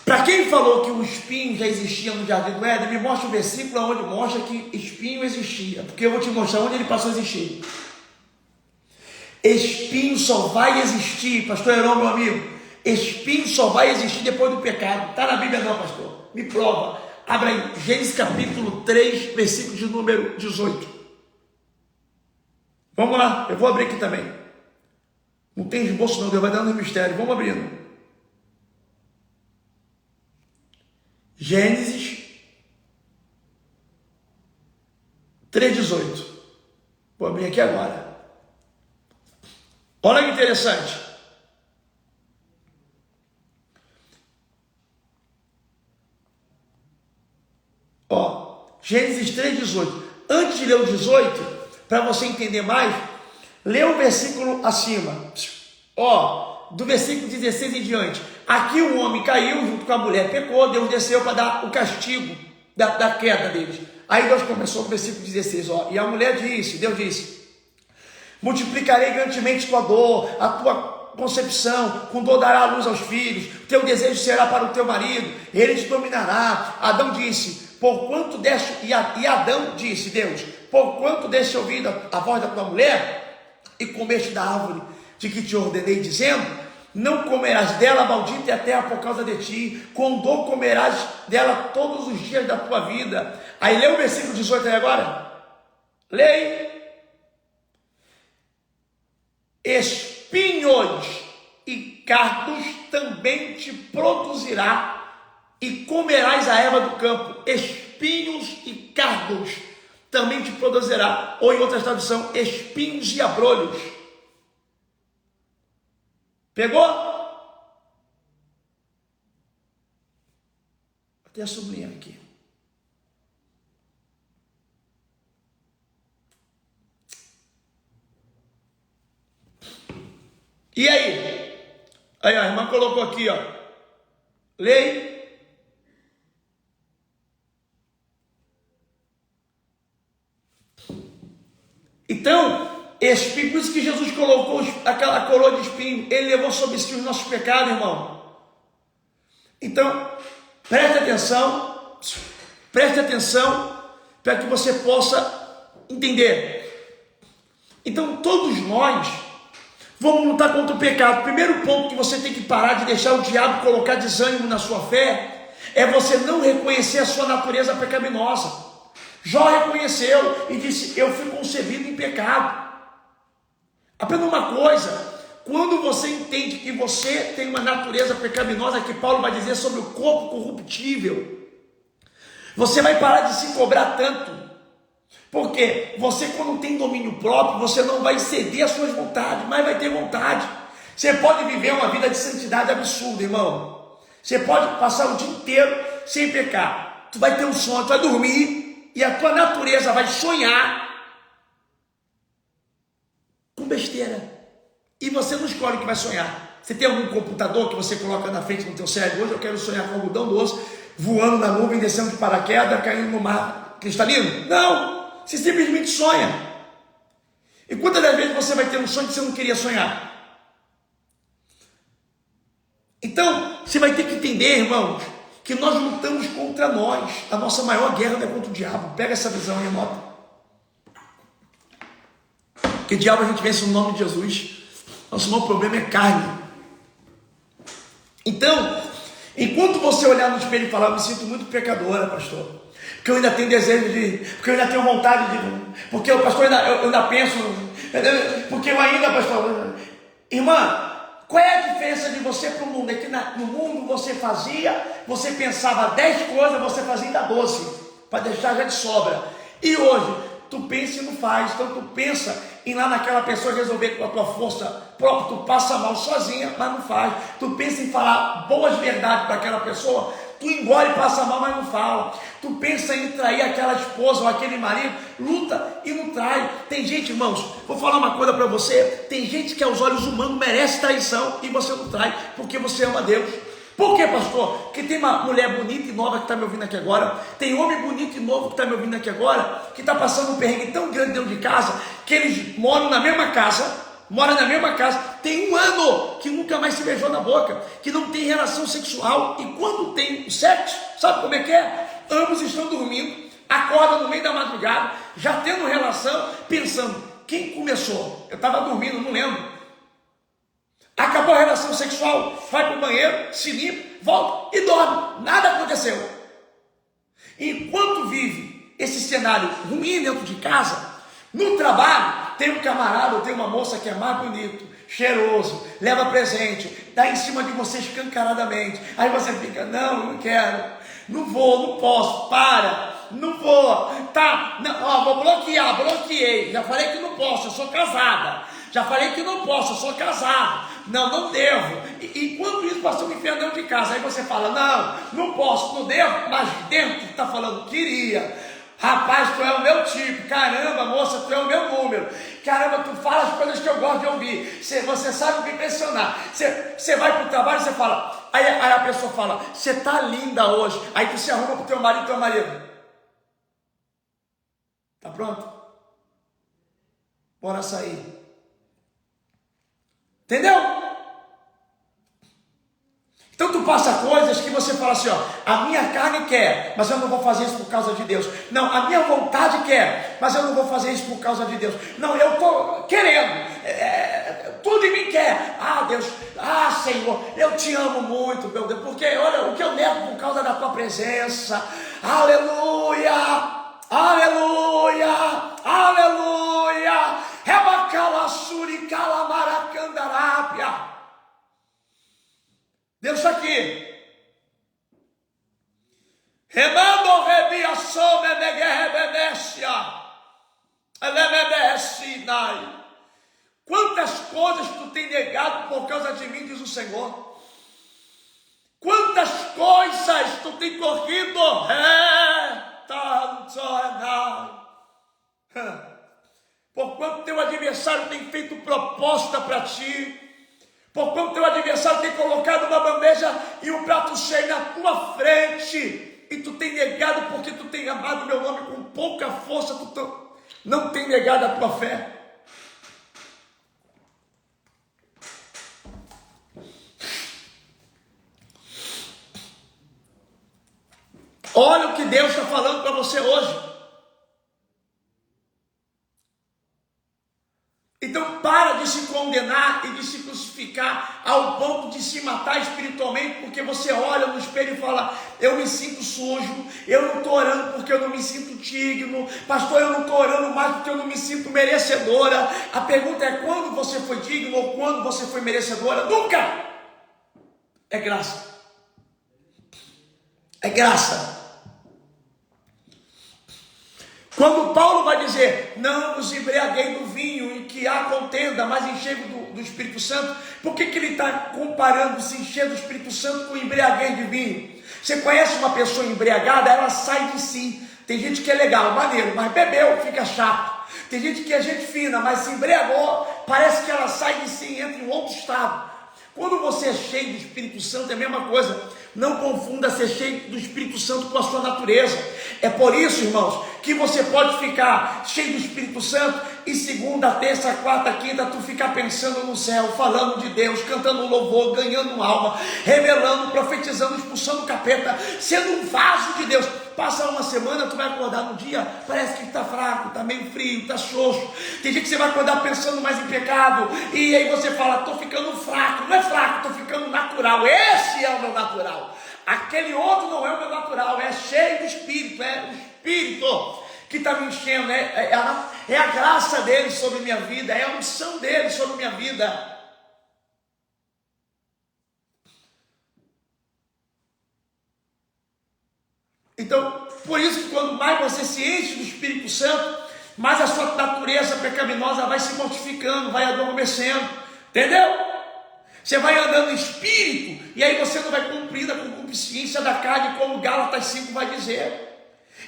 Para quem falou que o espinho já existia no Jardim do Éden, me mostra o versículo onde mostra que espinho existia. Porque eu vou te mostrar onde ele passou a existir. Espinho só vai existir, pastor Heron, meu amigo. Espinho só vai existir depois do pecado. Está na Bíblia não, pastor? Me prova. Abra aí, Gênesis capítulo 3, versículo de número 18. Vamos lá, eu vou abrir aqui também. Não tem esboço não, Deus vai dando mistério. Vamos abrindo. Gênesis 3,18. Vou abrir aqui agora. Olha que interessante. Ó, Gênesis 3,18. Antes de ler o 18, para você entender mais, lê o versículo acima. Ó, do versículo 16 em diante. Aqui o homem caiu junto com a mulher, pecou, Deus desceu para dar o castigo da queda deles. Aí Deus começou com o versículo 16, ó. E a mulher disse, Deus disse: multiplicarei grandemente tua dor, a tua concepção, com dor dará a luz aos filhos, teu desejo será para o teu marido, ele te dominará. Adão disse, porquanto deste, e Adão disse, Deus, porquanto deste ouvido a voz da tua mulher, e comeste da árvore de que te ordenei, dizendo, não comerás dela, maldita é a terra por causa de ti, com dor comerás dela todos os dias da tua vida. Aí lê o versículo 18 aí agora. Leia. Espinhos e cardos também te produzirá, e comerás a erva do campo. Espinhos e cardos também te produzirá, ou em outra tradução, espinhos e abrolhos. Pegou? Até sublinhar aqui. E aí? Aí a irmã colocou aqui, ó. Lei. Então, espinho, por isso que Jesus colocou aquela coroa de espinho, ele levou sobre si os nossos pecados, irmão. Então, preste atenção, para que você possa entender. Então, todos nós vamos lutar contra o pecado. O primeiro ponto que você tem que parar de deixar o diabo colocar desânimo na sua fé, é você não reconhecer a sua natureza pecaminosa. Jó reconheceu e disse, eu fui concebido em pecado. Apenas uma coisa, quando você entende que você tem uma natureza pecaminosa, que Paulo vai dizer sobre o corpo corruptível, você vai parar de se cobrar tanto, porque você, quando tem domínio próprio, você não vai ceder às suas vontades, mas vai ter vontade. Você pode viver uma vida de santidade absurda, irmão. Você pode passar o dia inteiro sem pecar. Tu vai ter um sono, tu vai dormir, e a tua natureza vai sonhar com besteira. E você não escolhe o que vai sonhar. Você tem algum computador que você coloca na frente do teu cérebro? Hoje eu quero sonhar com algodão doce, voando na nuvem, descendo de paraquedas, caindo no mar cristalino? Não! Você simplesmente sonha. E quantas das vezes você vai ter um sonho que você não queria sonhar? Então, você vai ter que entender, irmãos, que nós lutamos contra nós. A nossa maior guerra não é contra o diabo. Pega essa visão e anota. Porque diabo a gente vence no nome de Jesus. Nosso maior problema é carne. Então, enquanto você olhar no espelho e falar, eu me sinto muito pecadora, pastor, porque eu ainda tenho desejo de, porque eu ainda tenho vontade de, porque o pastor eu ainda penso, porque eu ainda, pastor, irmã, qual é a diferença de você para o mundo? É que no mundo você pensava 10 coisas, você fazia ainda 12, para deixar já de sobra. E hoje, tu pensa e não faz. Então tu pensa em ir lá naquela pessoa resolver com a tua força própria, tu passa mal sozinha, mas não faz. Tu pensa em falar boas verdades para aquela pessoa, Tu engole, passa mal, mas não fala. Tu pensa em trair aquela esposa ou aquele marido, luta e não trai. Tem gente, irmãos, vou falar uma coisa para você. Tem gente que aos olhos humanos merece traição e você não trai, porque você ama Deus. Por quê, pastor? Porque tem uma mulher bonita e nova que está me ouvindo aqui agora, tem homem bonito e novo que está me ouvindo aqui agora, que está passando um perrengue tão grande dentro de casa, que eles moram na mesma casa, tem 1 ano que nunca mais se beijou na boca, que não tem relação sexual, e quando tem sexo, sabe como é que é? Ambos estão dormindo, acordam no meio da madrugada, já tendo relação, pensando, quem começou? Eu estava dormindo, não lembro. Acabou a relação sexual, vai para o banheiro, se limpa, volta e dorme, nada aconteceu. Enquanto vive esse cenário ruim dentro de casa, no trabalho, tem um camarada ou tem uma moça que é mais bonito, cheiroso, leva presente, dá em cima de você escancaradamente. Aí você fica, não quero, não vou, não posso, não vou, tá, não, ó, vou bloquear, bloqueei, já falei que não posso, eu sou casada, já falei que não posso, eu sou casado, não devo. Enquanto isso, passou um inferno dentro de casa, aí você fala, não posso, não devo, mas dentro está falando, queria. Rapaz, tu é o meu tipo, caramba, moça, tu é o meu número, caramba, tu fala as coisas que eu gosto de ouvir, você sabe me impressionar, você vai para o trabalho e você fala, aí a pessoa fala, você tá linda hoje, aí tu se arruma para o teu marido, tá pronto? Bora sair, entendeu? Então tu passa coisas que você fala assim, ó, a minha carne quer, mas eu não vou fazer isso por causa de Deus. Não, a minha vontade quer, mas eu não vou fazer isso por causa de Deus. Não, eu estou querendo, tudo em mim quer. Deus, Senhor, eu te amo muito, meu Deus, porque olha o que eu nego por causa da tua presença. Aleluia, aleluia, aleluia. Rebacalassuri calamaracandarápia. Deus está aqui. Remando rebia some meguerrebenécia. Elemebesinai. Quantas coisas tu tem negado por causa de mim, diz o Senhor. Quantas coisas tu tem corrido. Por quanto teu adversário tem feito proposta para ti. Por quanto teu adversário tem colocado uma bandeja e um prato cheio na tua frente, e tu tem negado porque tu tem amado meu nome com pouca força, tu não tem negado a tua fé. Olha o que Deus está falando para você hoje. Então para de se condenar e de se crucificar ao ponto de se matar espiritualmente, porque você olha no espelho e fala, eu me sinto sujo, eu não estou orando porque eu não me sinto digno, pastor, eu não estou orando mais porque eu não me sinto merecedora. A pergunta é, quando você foi digno ou quando você foi merecedora? Nunca! É graça. É graça. Quando Paulo vai dizer, não vos embriaguei do vinho em que há contenda, mas enchei do Espírito Santo, por que ele está comparando se encher do Espírito Santo com embriaguez de vinho? Você conhece uma pessoa embriagada, ela sai de si. Tem gente que é legal, maneiro, mas bebeu, fica chato. Tem gente que é gente fina, mas se embriagou, parece que ela sai de si e entra em outro estado. Quando você é cheio do Espírito Santo, é a mesma coisa. Não confunda ser cheio do Espírito Santo com a sua natureza. É por isso, irmãos, que você pode ficar cheio do Espírito Santo e segunda, terça, quarta, quinta, tu ficar pensando no céu, falando de Deus, cantando louvor, ganhando alma, revelando, profetizando, expulsando o capeta, sendo um vaso de Deus. Passa uma semana, tu vai acordar no dia, parece que está fraco, está meio frio, está xoxo. Tem dia que você vai acordar pensando mais em pecado, e aí você fala, estou ficando fraco. Não é fraco, estou ficando natural. Esse é o meu natural. Aquele outro não é o meu natural, é cheio do Espírito, é o Espírito que está me enchendo, é a graça dele sobre minha vida, é a unção dele sobre minha vida. Então, por isso que quando mais você se enche do Espírito Santo, mais a sua natureza pecaminosa vai se mortificando, vai adormecendo, entendeu? Você vai andando em espírito, e aí você não vai cumprir a concupiscência da carne, como Gálatas 5 vai dizer.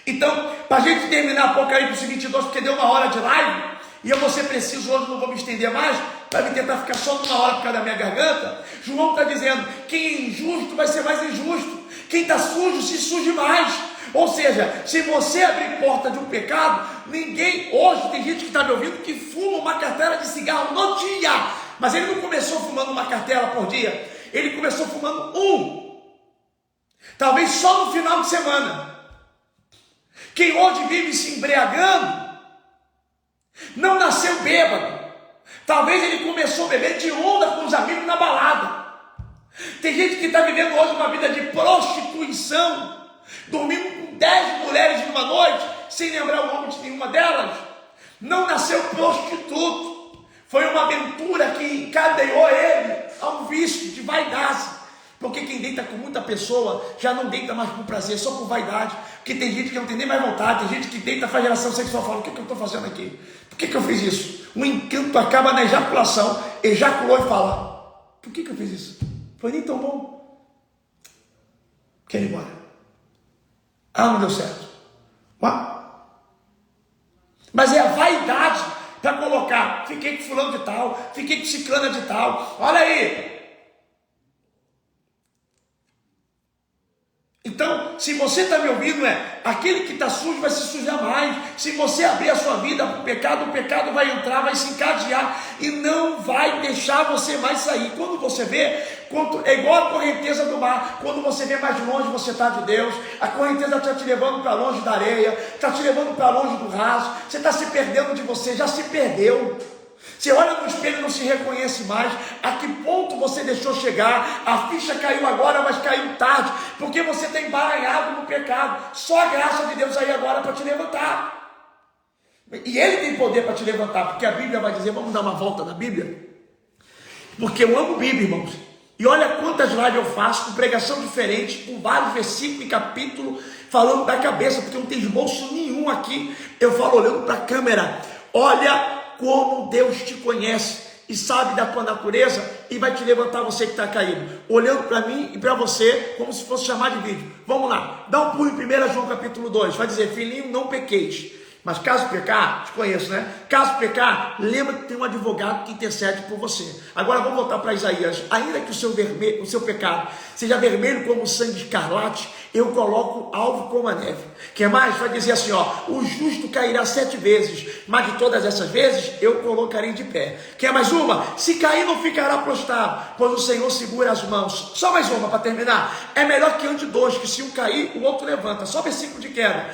Então, para a gente terminar Apocalipse 22, porque deu 1 hora de live, e eu vou ser preciso hoje, não vou me estender mais, para me tentar ficar só 1 hora por causa da minha garganta. João está dizendo, quem é injusto vai ser mais injusto, quem está sujo se suje mais. Ou seja, se você abrir porta de um pecado, ninguém, hoje tem gente que está me ouvindo que fuma uma carteira de cigarro no dia, mas ele não começou fumando uma carteira por dia, ele começou fumando talvez só no final de semana. Quem hoje vive se embriagando, não nasceu bêbado, talvez ele começou a beber de onda com os amigos na balada. Tem gente que está vivendo hoje uma vida de prostituição, dormindo com 10 mulheres numa noite, sem lembrar o nome de nenhuma delas. Não nasceu prostituto, foi uma aventura que encadeou ele a um vício de vaidade. Porque quem deita com muita pessoa já não deita mais por prazer, só por vaidade. Porque tem gente que não tem nem mais vontade, tem gente que deita, faz relação sexual, fala, o que eu estou fazendo aqui? Por que eu fiz isso? O encanto acaba na ejaculação, ejaculou e fala, por que eu fiz isso? Foi nem tão bom. Quer ir embora. Não deu certo. Mas é a vaidade para colocar, fiquei com fulano de tal, fiquei com ciclana de tal, olha aí. Então, se você está me ouvindo, aquele que está sujo vai se sujar mais. Se você abrir a sua vida para o pecado vai entrar, vai se encadear e não vai deixar você mais sair. Quando você vê, é igual a correnteza do mar. Quando você vê mais longe, você está de Deus. A correnteza está te levando para longe da areia, está te levando para longe do raso. Você está se perdendo de você, já se perdeu. Você olha no espelho e não se reconhece mais. A que ponto você deixou chegar? A ficha caiu agora, mas caiu tarde, porque você está embaralhado no pecado. Só a graça de Deus aí agora para te levantar. E Ele tem poder para te levantar, porque a Bíblia vai dizer, vamos dar uma volta na Bíblia? Porque eu amo Bíblia, irmãos. E olha quantas lives eu faço, com pregação diferente, com vários versículos e capítulos, falando da cabeça, porque não tem esboço nenhum aqui. Eu falo olhando para a câmera. Olha como Deus te conhece e sabe da tua natureza e vai te levantar, você que está caído, olhando para mim e para você, como se fosse chamar de vídeo. Vamos lá, dá um pulo em 1 João capítulo 2, vai dizer, filhinho, não pequeis, mas caso pecar, te conheço, né? Caso pecar, lembra que tem um advogado que intercede por você. Agora vamos voltar para Isaías. Ainda que o seu pecado seja vermelho como o sangue escarlate, eu coloco alvo como a neve. Quer mais? Vai dizer assim, o justo cairá 7 vezes, mas de todas essas vezes eu colocarei de pé. Quer mais uma? Se cair não ficará prostrado, pois o Senhor segura as mãos. Só mais uma para terminar. É melhor que ande 2, que se um cair, o outro levanta. Só versículo de queda.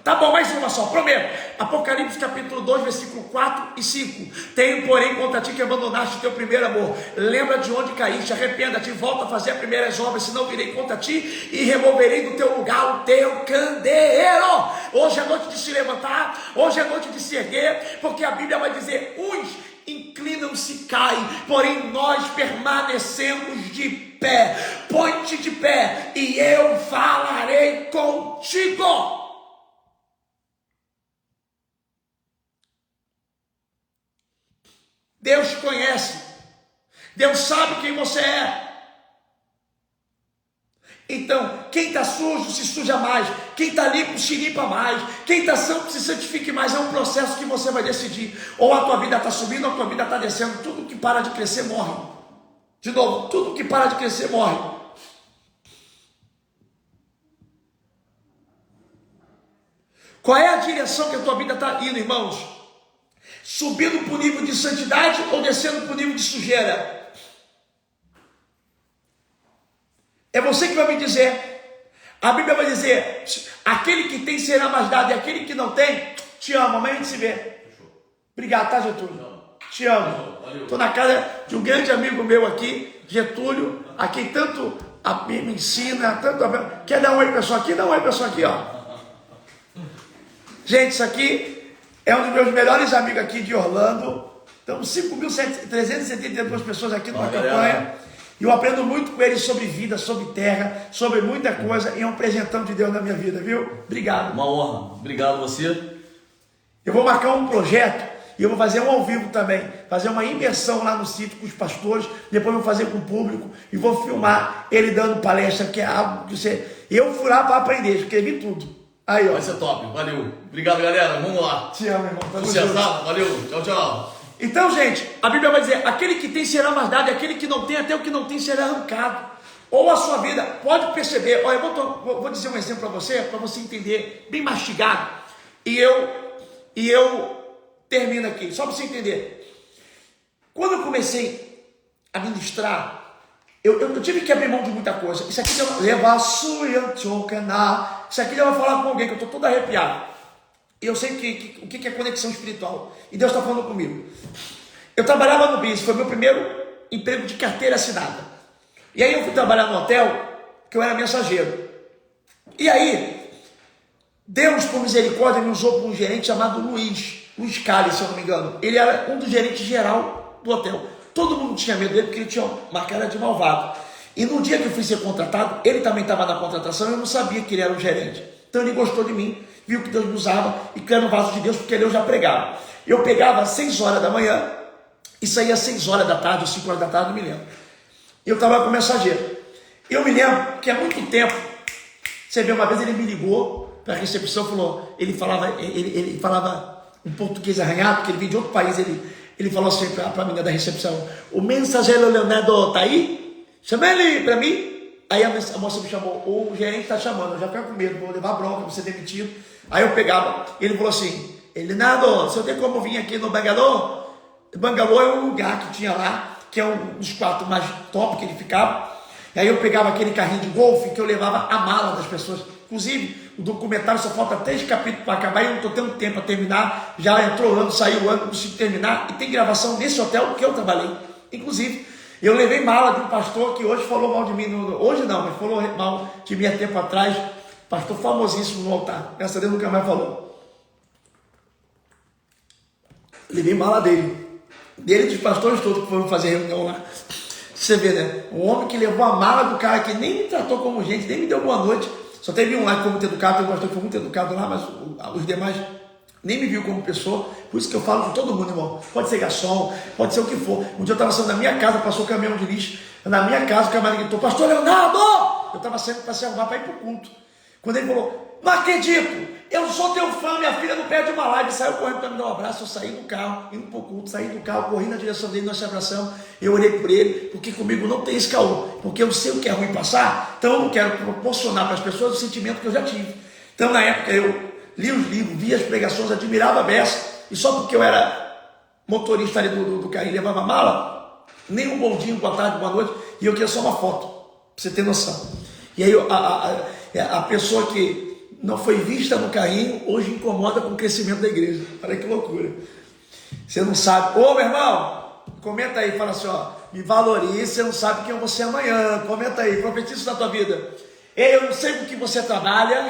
Tá bom, mais uma só, prometo. Apocalipse capítulo 2, versículo 4 e 5. Tenho, porém, contra ti que abandonaste o teu primeiro amor. Lembra de onde caíste, arrependa-te, volta a fazer as primeiras obras, senão virei contra ti e removerei do teu lugar o teu candeeiro. Hoje é noite de se levantar, hoje é noite de se erguer, porque a Bíblia vai dizer, uns inclinam-se e caem, porém nós permanecemos de pé. Põe-te de pé e eu falarei contigo. Deus te conhece, Deus sabe quem você é. Então, quem está sujo se suja mais, quem está limpo se limpa mais, quem está santo se santifique mais. É um processo que você vai decidir, ou a tua vida está subindo ou a tua vida está descendo. Tudo que para de crescer morre. De novo, tudo que para de crescer morre. Qual é a direção que a tua vida está indo, irmãos? Subindo para o nível de santidade ou descendo para o nível de sujeira? É você que vai me dizer. A Bíblia vai dizer, aquele que tem será mais dado, e aquele que não tem, te amo. Amanhã a gente se vê. Obrigado, tá, Getúlio? Te amo. Estou na casa de um grande amigo meu aqui, Getúlio, a quem tanto me ensina, tanto. Quer dar um oi, pessoal, aqui? Dá um oi, pessoal, aqui, ó. Gente, isso aqui é um dos meus melhores amigos aqui de Orlando. Estamos 5.372 pessoas aqui numa campanha. E eu aprendo muito com ele sobre vida, sobre terra, sobre muita coisa. E é um presentão de Deus na minha vida, viu? Obrigado. Uma honra. Obrigado a você. Eu vou marcar um projeto E eu vou fazer um ao vivo também, fazer uma imersão lá no sítio com os pastores, depois vou fazer com o público e vou filmar ele dando palestra, que é algo que você... Eu fui lá para aprender, escrevi tudo. Aí, ó. Vai ser top, valeu. Obrigado, galera, vamos lá. Te amo, irmão. Sucessado, valeu, tchau, tchau. Então, gente, a Bíblia vai dizer, aquele que tem será mais dado, e aquele que não tem, até o que não tem será arrancado. Ou a sua vida, pode perceber, olha, eu vou dizer um exemplo para você entender, bem mastigado, e eu termino aqui, só para você entender. Quando eu comecei a ministrar, eu tive que abrir mão de muita coisa. Isso aqui vai falar com alguém, que eu estou todo arrepiado. E eu sei o que é conexão espiritual, e Deus está falando comigo. Eu trabalhava no BIS, foi meu primeiro emprego de carteira assinada. E aí eu fui trabalhar no hotel, que eu era mensageiro. E aí, Deus, por misericórdia, me usou para um gerente chamado Luiz Cali, se eu não me engano. Ele era um dos gerentes geral do hotel. Todo mundo tinha medo dele, porque ele tinha uma cara de malvado. E no dia que eu fui ser contratado, ele também estava na contratação, e eu não sabia que ele era um gerente. Então ele gostou de mim, viu que Deus me usava, e que era um vaso de Deus, porque eu já pregava. Eu pegava às 6 horas da manhã, e saía às 6 horas da tarde, ou 5 horas da tarde, não me lembro. Eu estava com mensageiro. Eu me lembro que há muito tempo, você vê, uma vez ele me ligou para a recepção, ele falava um português arranhado, porque ele veio de outro país, ele falou assim para a menina da recepção, o mensageiro Leonardo está aí? Chama ele para mim. Aí a moça me chamou, o gerente está chamando, eu já ficava com medo, vou levar bronca, vou ser demitido. Aí eu pegava, ele falou assim, Leonardo, você tem como vir aqui no Bangalô? Bangalô é um lugar que tinha lá, que é um dos quartos mais top que ele ficava. E aí eu pegava aquele carrinho de golfe que eu levava a mala das pessoas. Inclusive, o documentário só falta 3 capítulos para acabar e eu não estou tendo tempo para terminar. Já entrou o ano, saiu o ano, não consigo terminar. E tem gravação nesse hotel que eu trabalhei. Inclusive, eu levei mala de um pastor que hoje falou mal de mim. Hoje não, mas falou mal de mim há tempo atrás. Pastor famosíssimo no altar. Graças a Deus nunca mais falou. Levei mala dele e dos pastores todos que foram fazer reunião lá. Você vê, né? Um homem que levou a mala do cara, que nem me tratou como gente, nem me deu boa noite. Só teve um lá que foi muito educado, tem um pastor que foi muito educado lá, mas os demais nem me viu como pessoa. Por isso que eu falo com todo mundo, irmão. Pode ser garçom, pode ser o que for. Um dia eu estava saindo da minha casa, passou o caminhão de lixo. Na minha casa, o camarada gritou, pastor Leonardo! Eu estava saindo para se arrumar para ir para o culto. Quando ele falou, não acredito! Eu sou teu fã, minha filha não perde uma live. Saiu correndo para me dar um abraço. Eu saí do carro, indo para o culto, saí do carro, corri na direção dele, nós se abraçamos. Eu olhei por ele, porque comigo não tem esse caô. Porque eu sei o que é ruim passar, então eu não quero proporcionar para as pessoas o sentimento que eu já tive. Então, na época, eu li os livros, vi as pregações, admirava a beça. E só porque eu era motorista ali do carrinho, levava mala, nem um bom dia, boa tarde, boa noite, e eu queria só uma foto, para você ter noção. E aí, a pessoa que não foi vista no carrinho, hoje incomoda com o crescimento da igreja. Olha que loucura. Você não sabe. Ô, meu irmão, comenta aí, fala assim, ó, me valorize, você não sabe quem eu vou ser amanhã. Comenta aí, profetiza isso na tua vida. Eu não sei com que você trabalha,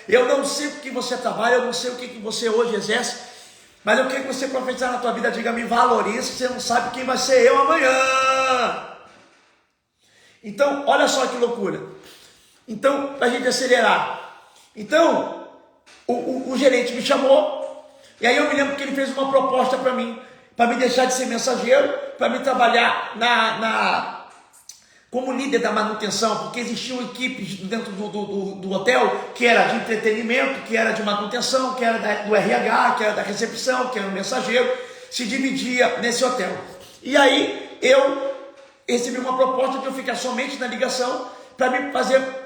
eu não sei com que você trabalha, eu não sei o que você hoje exerce, mas eu quero que você profetizar na tua vida, diga, me valorize, você não sabe quem vai ser eu amanhã. Então, olha só que loucura. Então, para a gente acelerar. Então, o gerente me chamou, e aí eu me lembro que ele fez uma proposta para mim, para me deixar de ser mensageiro, para me trabalhar como líder da manutenção, porque existiam equipes dentro do hotel, que era de entretenimento, que era de manutenção, que era do RH, que era da recepção, que era o mensageiro, se dividia nesse hotel. E aí eu recebi uma proposta de eu ficar somente na ligação, para me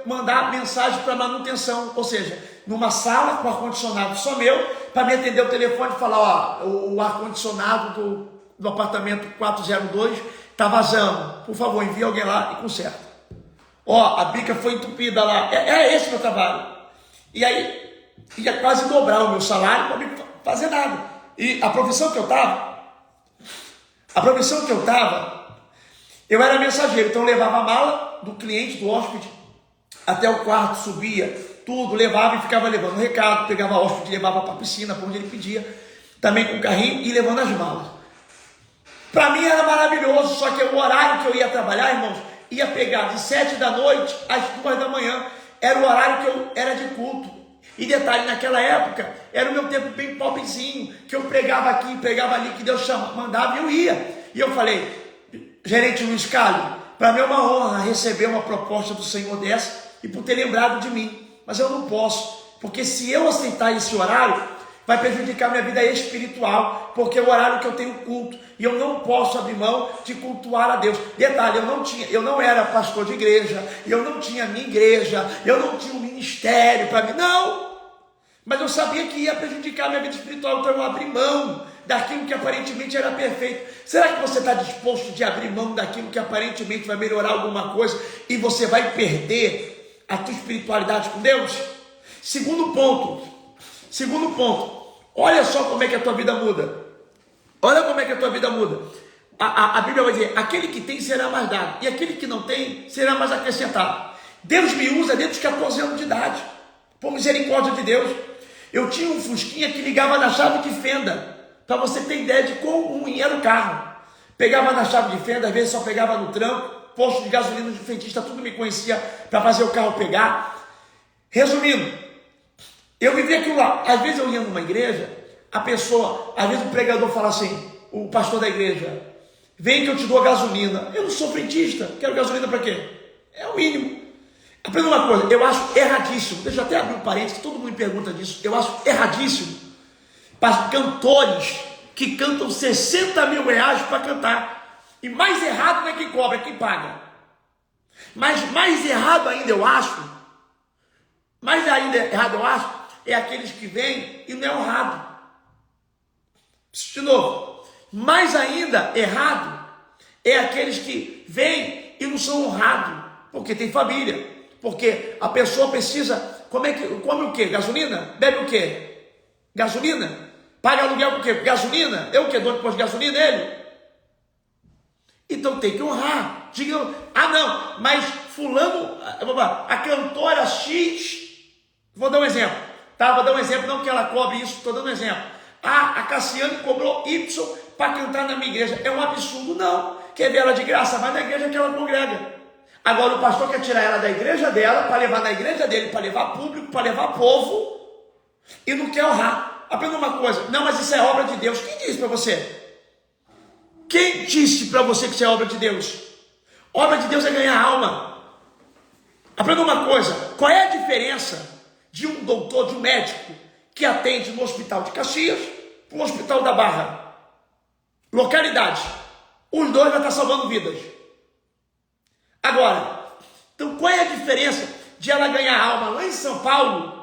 mandar mensagem para manutenção, ou seja, numa sala com ar-condicionado só meu, para me atender o telefone e falar, ó, o ar-condicionado do apartamento 402 está vazando, por favor, envie alguém lá e conserta. Ó, a bica foi entupida lá, é esse meu trabalho. E aí, ia quase dobrar o meu salário para me fazer nada. E a profissão que eu estava, eu era mensageiro, então eu levava a mala do cliente, do hóspede, até o quarto, subia, tudo, levava e ficava levando recado, pegava o hóspede, levava para a piscina, para onde ele pedia, também com o carrinho e levando as malas. Para mim era maravilhoso, só que o horário que eu ia trabalhar, irmãos, ia pegar de 7 da noite às 2 da manhã, era o horário que eu era de culto. E detalhe, naquela época, era o meu tempo bem pobrezinho, que eu pregava aqui, pregava ali, que Deus mandava e eu ia. E eu falei, gerente Luiz Carlos, para mim é uma honra receber uma proposta do Senhor dessa e por ter lembrado de mim. Mas eu não posso, porque se eu aceitar esse horário, vai prejudicar minha vida espiritual, porque é o horário que eu tenho culto, e eu não posso abrir mão de cultuar a Deus. Detalhe, eu não era pastor de igreja, eu não tinha minha igreja, eu não tinha um ministério para mim, não, mas eu sabia que ia prejudicar minha vida espiritual, então eu abri mão daquilo que aparentemente era perfeito. Será que você está disposto de abrir mão daquilo que aparentemente vai melhorar alguma coisa, e você vai perder a tua espiritualidade com Deus? Segundo ponto, olha só como é que a tua vida muda. Olha como é que a tua vida muda. A Bíblia vai dizer, aquele que tem será mais dado, e aquele que não tem será mais acrescentado. Deus me usa desde os 14 anos de idade, por misericórdia de Deus. Eu tinha um Fusquinha que ligava na chave de fenda, para você ter ideia de quão ruim era o carro. Pegava na chave de fenda, às vezes só pegava no tranco, posto de gasolina de frentista, tudo me conhecia para fazer o carro pegar. Resumindo, eu vivia aquilo lá. Às vezes eu ia numa igreja, a pessoa, às vezes o pregador fala assim, o pastor da igreja, vem que eu te dou gasolina. Eu não sou frentista, quero gasolina para quê? É o mínimo. Aprenda uma coisa, eu acho erradíssimo, deixa eu até abrir um parênteses, todo mundo me pergunta disso, eu acho erradíssimo para cantores que cantam 60 mil reais para cantar. E mais errado não é quem cobra, é quem paga. Mas mais errado ainda eu acho, é aqueles que vêm e não é honrado. De novo, mais ainda errado é aqueles que vêm e não são honrados, porque tem família, porque a pessoa precisa, come o quê? Gasolina? Bebe o quê? Gasolina? Paga aluguel por quê? Gasolina? Eu que dou depois de gasolina ele? Então tem que honrar. Diga, não, mas fulano, a cantora X, vou dar um exemplo, tá? Vou dar um exemplo, não que ela cobre isso, estou dando um exemplo. A Cassiane cobrou Y para cantar na minha igreja. É um absurdo, não. Quer ver ela de graça? Vai na igreja que ela congrega. Agora o pastor quer tirar ela da igreja dela, para levar na igreja dele, para levar público, para levar povo, e não quer honrar. Aprenda uma coisa, não, mas isso é obra de Deus. Quem disse para você? Quem disse para você que isso é obra de Deus? Obra de Deus é ganhar alma. Aprenda uma coisa, qual é a diferença de um doutor, de um médico, que atende no hospital de Caxias, para o hospital da Barra? Localidade. Os dois vão estar salvando vidas. Agora, então qual é a diferença de ela ganhar alma lá em São Paulo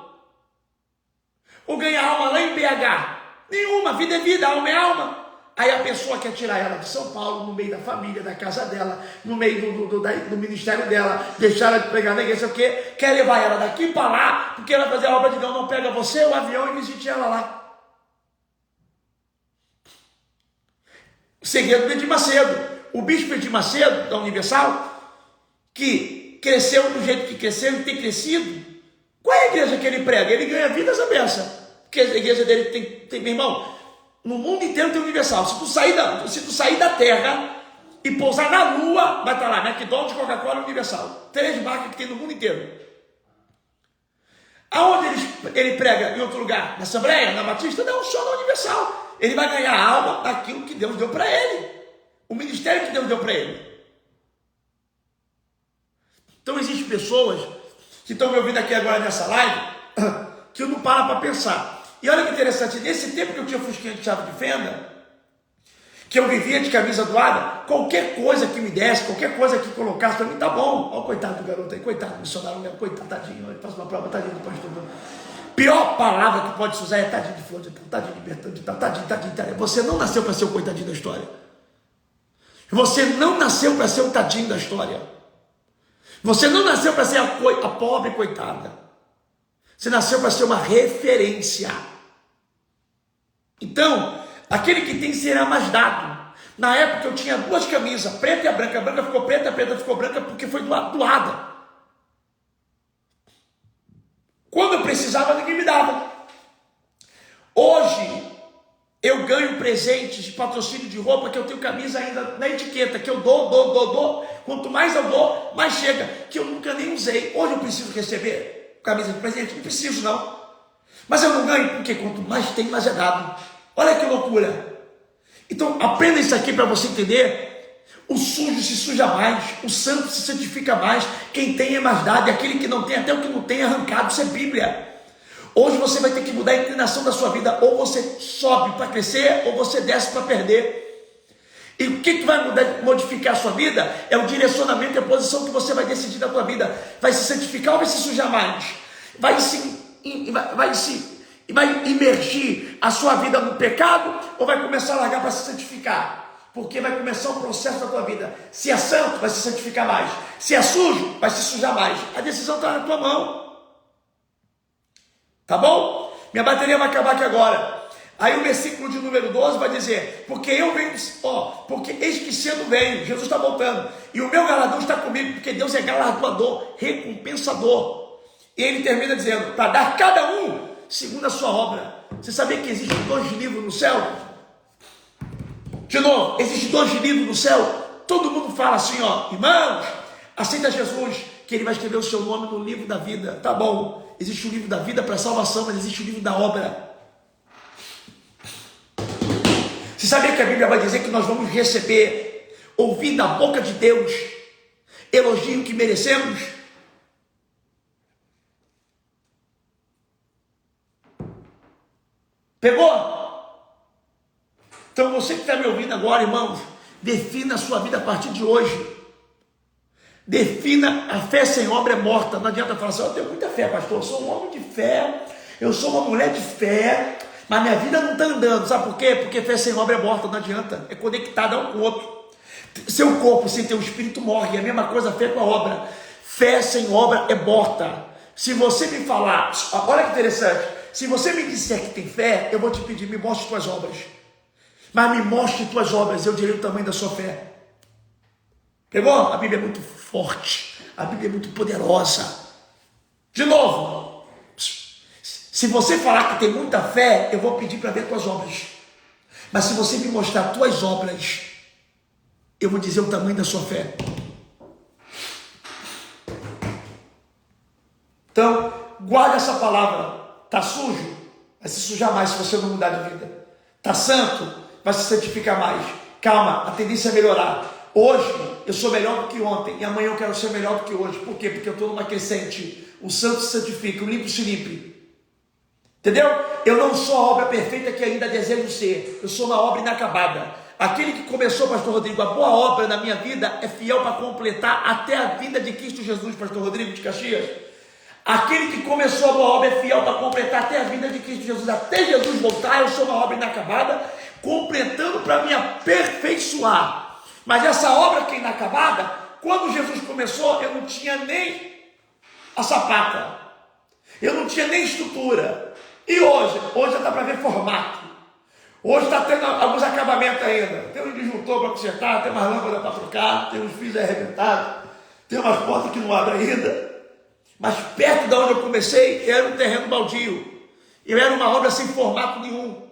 ou ganhar alma lá em BH? Nenhuma, vida é vida, alma é alma. Aí a pessoa quer tirar ela de São Paulo, no meio da família, da casa dela, no meio do ministério dela, deixar ela de pregar na igreja, o quê? Quer levar ela daqui para lá, porque ela vai fazer a obra de Deus, não pega você, o avião, e visite ela lá. O segredo de Edir Macedo. O bispo Edir Macedo, da Universal, que cresceu do jeito que cresceu e tem crescido, qual é a igreja que ele prega? Ele ganha vidas à beça, porque a igreja dele tem, meu irmão, no mundo inteiro tem Universal. Se tu sair da terra e pousar na lua, vai estar lá, McDonald's, Coca-Cola, Universal. 3 marcas que tem no mundo inteiro. Aonde ele prega? Em outro lugar? Na Assembleia? Na Batista? Não, só na Universal. Ele vai ganhar alma daquilo que Deus deu para ele. O ministério que Deus deu para ele. Então existem pessoas que estão me ouvindo aqui agora nessa live, que eu não paro para pensar. E olha que interessante, nesse tempo que eu tinha fusquinha de chave de fenda, que eu vivia de camisa doada, qualquer coisa que me desse, qualquer coisa que colocasse para mim, tá bom. Olha o coitado do garoto aí, coitado do missionário mesmo, coitado, tadinho, ele faz uma prova, tadinho do pastor. Pior palavra que pode se usar é tadinho de flor de tal, tadinho de Bertão de tal, tadinho. Você não nasceu para ser o coitadinho da história. Você não nasceu para ser o tadinho da história. Você não nasceu para ser a pobre coitada. Você nasceu para ser uma referência. Então, aquele que tem será mais dado. Na época eu tinha 2 camisas, preta e a branca ficou preta, a preta ficou branca porque foi doada. Quando eu precisava, ninguém me dava. Hoje, eu ganho presentes de patrocínio de roupa que eu tenho camisa ainda na etiqueta, que eu dou. Quanto mais eu dou, mais chega, que eu nunca nem usei. Hoje eu preciso receber camisa de presente? Não preciso, não. Mas eu não ganho porque quanto mais tem, mais é dado. Olha que loucura. Então aprenda isso aqui para você entender. O sujo se suja mais, o santo se santifica mais, quem tem é mais dado, e aquele que não tem, até o que não tem é arrancado. Isso é Bíblia. Hoje você vai ter que mudar a inclinação da sua vida, ou você sobe para crescer, ou você desce para perder. E o que vai modificar a sua vida é o direcionamento e a posição que você vai decidir na sua vida. Vai se santificar ou vai se sujar mais? Vai imergir a sua vida no pecado ou vai começar a largar para se santificar? Porque vai começar um processo da tua vida. Se é santo, vai se santificar mais. Se é sujo, vai se sujar mais. A decisão está na tua mão. Tá bom? Minha bateria vai acabar aqui agora. Aí o versículo de número 12 vai dizer, porque eu venho, porque eis que cedo venho, Jesus está voltando, e o meu galardão está comigo, porque Deus é galardoador, recompensador. E ele termina dizendo, para dar cada um segundo a sua obra. Você sabia que existem 2 livros no céu? De novo, existem 2 livros no céu. Todo mundo fala assim, irmãos, aceita Jesus, que ele vai escrever o seu nome no livro da vida. Tá bom, existe o livro da vida para salvação, mas existe o livro da obra. Você sabia que a Bíblia vai dizer que nós vamos receber, ouvir da boca de Deus, elogio que merecemos? Pegou? Então você que está me ouvindo agora, irmãos, defina a sua vida a partir de hoje. Defina, a fé sem obra é morta. Não adianta falar assim, eu tenho muita fé, pastor, eu sou um homem de fé, eu sou uma mulher de fé, mas minha vida não está andando. Sabe por quê? Porque fé sem obra é morta, não adianta. É conectada um com o outro. Seu corpo sem teu espírito morre. É a mesma coisa a fé com a obra. Fé sem obra é morta. Se você me falar, olha que interessante, se você me disser que tem fé, eu vou te pedir, me mostre tuas obras. Mas me mostre tuas obras, eu direi o tamanho da sua fé. Pegou? A Bíblia é muito forte. A Bíblia é muito poderosa. De novo, se você falar que tem muita fé, eu vou pedir para ver tuas obras. Mas se você me mostrar tuas obras, eu vou dizer o tamanho da sua fé. Então, guarda essa palavra. Está sujo? Vai se sujar mais se você não mudar de vida. Está santo? Vai se santificar mais. Calma, a tendência é melhorar. Hoje eu sou melhor do que ontem e amanhã eu quero ser melhor do que hoje. Por quê? Porque eu estou numa crescente. O santo se santifica, o limpo se limpe. Entendeu? Eu não sou a obra perfeita que ainda desejo ser. Eu sou uma obra inacabada. Aquele que começou, pastor Rodrigo, a boa obra na minha vida é fiel para completar até a vinda de Cristo Jesus, pastor Rodrigo de Caxias. Aquele que começou a boa obra é fiel para completar até a vinda de Cristo Jesus. Até Jesus voltar, eu sou uma obra inacabada, completando para me aperfeiçoar. Mas essa obra que é inacabada, quando Jesus começou, eu não tinha nem a sapata. Eu não tinha nem estrutura. E hoje já dá para ver formato. Hoje está tendo alguns acabamentos ainda. Tem um disjuntor para consertar, tem umas lâmpadas para trocar, tem uns fios arrebentados, tem umas portas que não abrem ainda. Mas perto de onde eu comecei, era um terreno baldio. Eu era uma obra sem formato nenhum.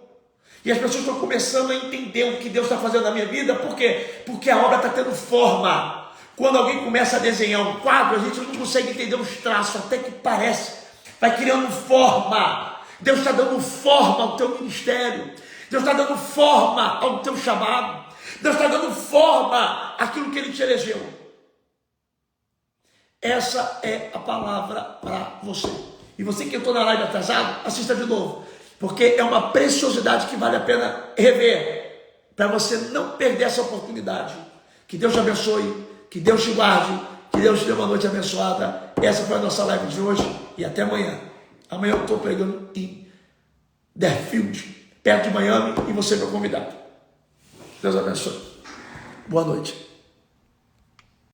E as pessoas estão começando a entender o que Deus está fazendo na minha vida. Por quê? Porque a obra está tendo forma. Quando alguém começa a desenhar um quadro, a gente não consegue entender os traços, até que parece. Vai criando forma. Deus está dando forma ao teu ministério. Deus está dando forma ao teu chamado. Deus está dando forma àquilo que Ele te elegeu. Essa é a palavra para você. E você que entrou na live atrasado, assista de novo. Porque é uma preciosidade que vale a pena rever. Para você não perder essa oportunidade. Que Deus te abençoe. Que Deus te guarde. Que Deus te dê uma noite abençoada. Essa foi a nossa live de hoje. E até amanhã. Amanhã eu estou pregando em Deerfield, perto de Miami. E você é meu convidado. Deus abençoe. Boa noite.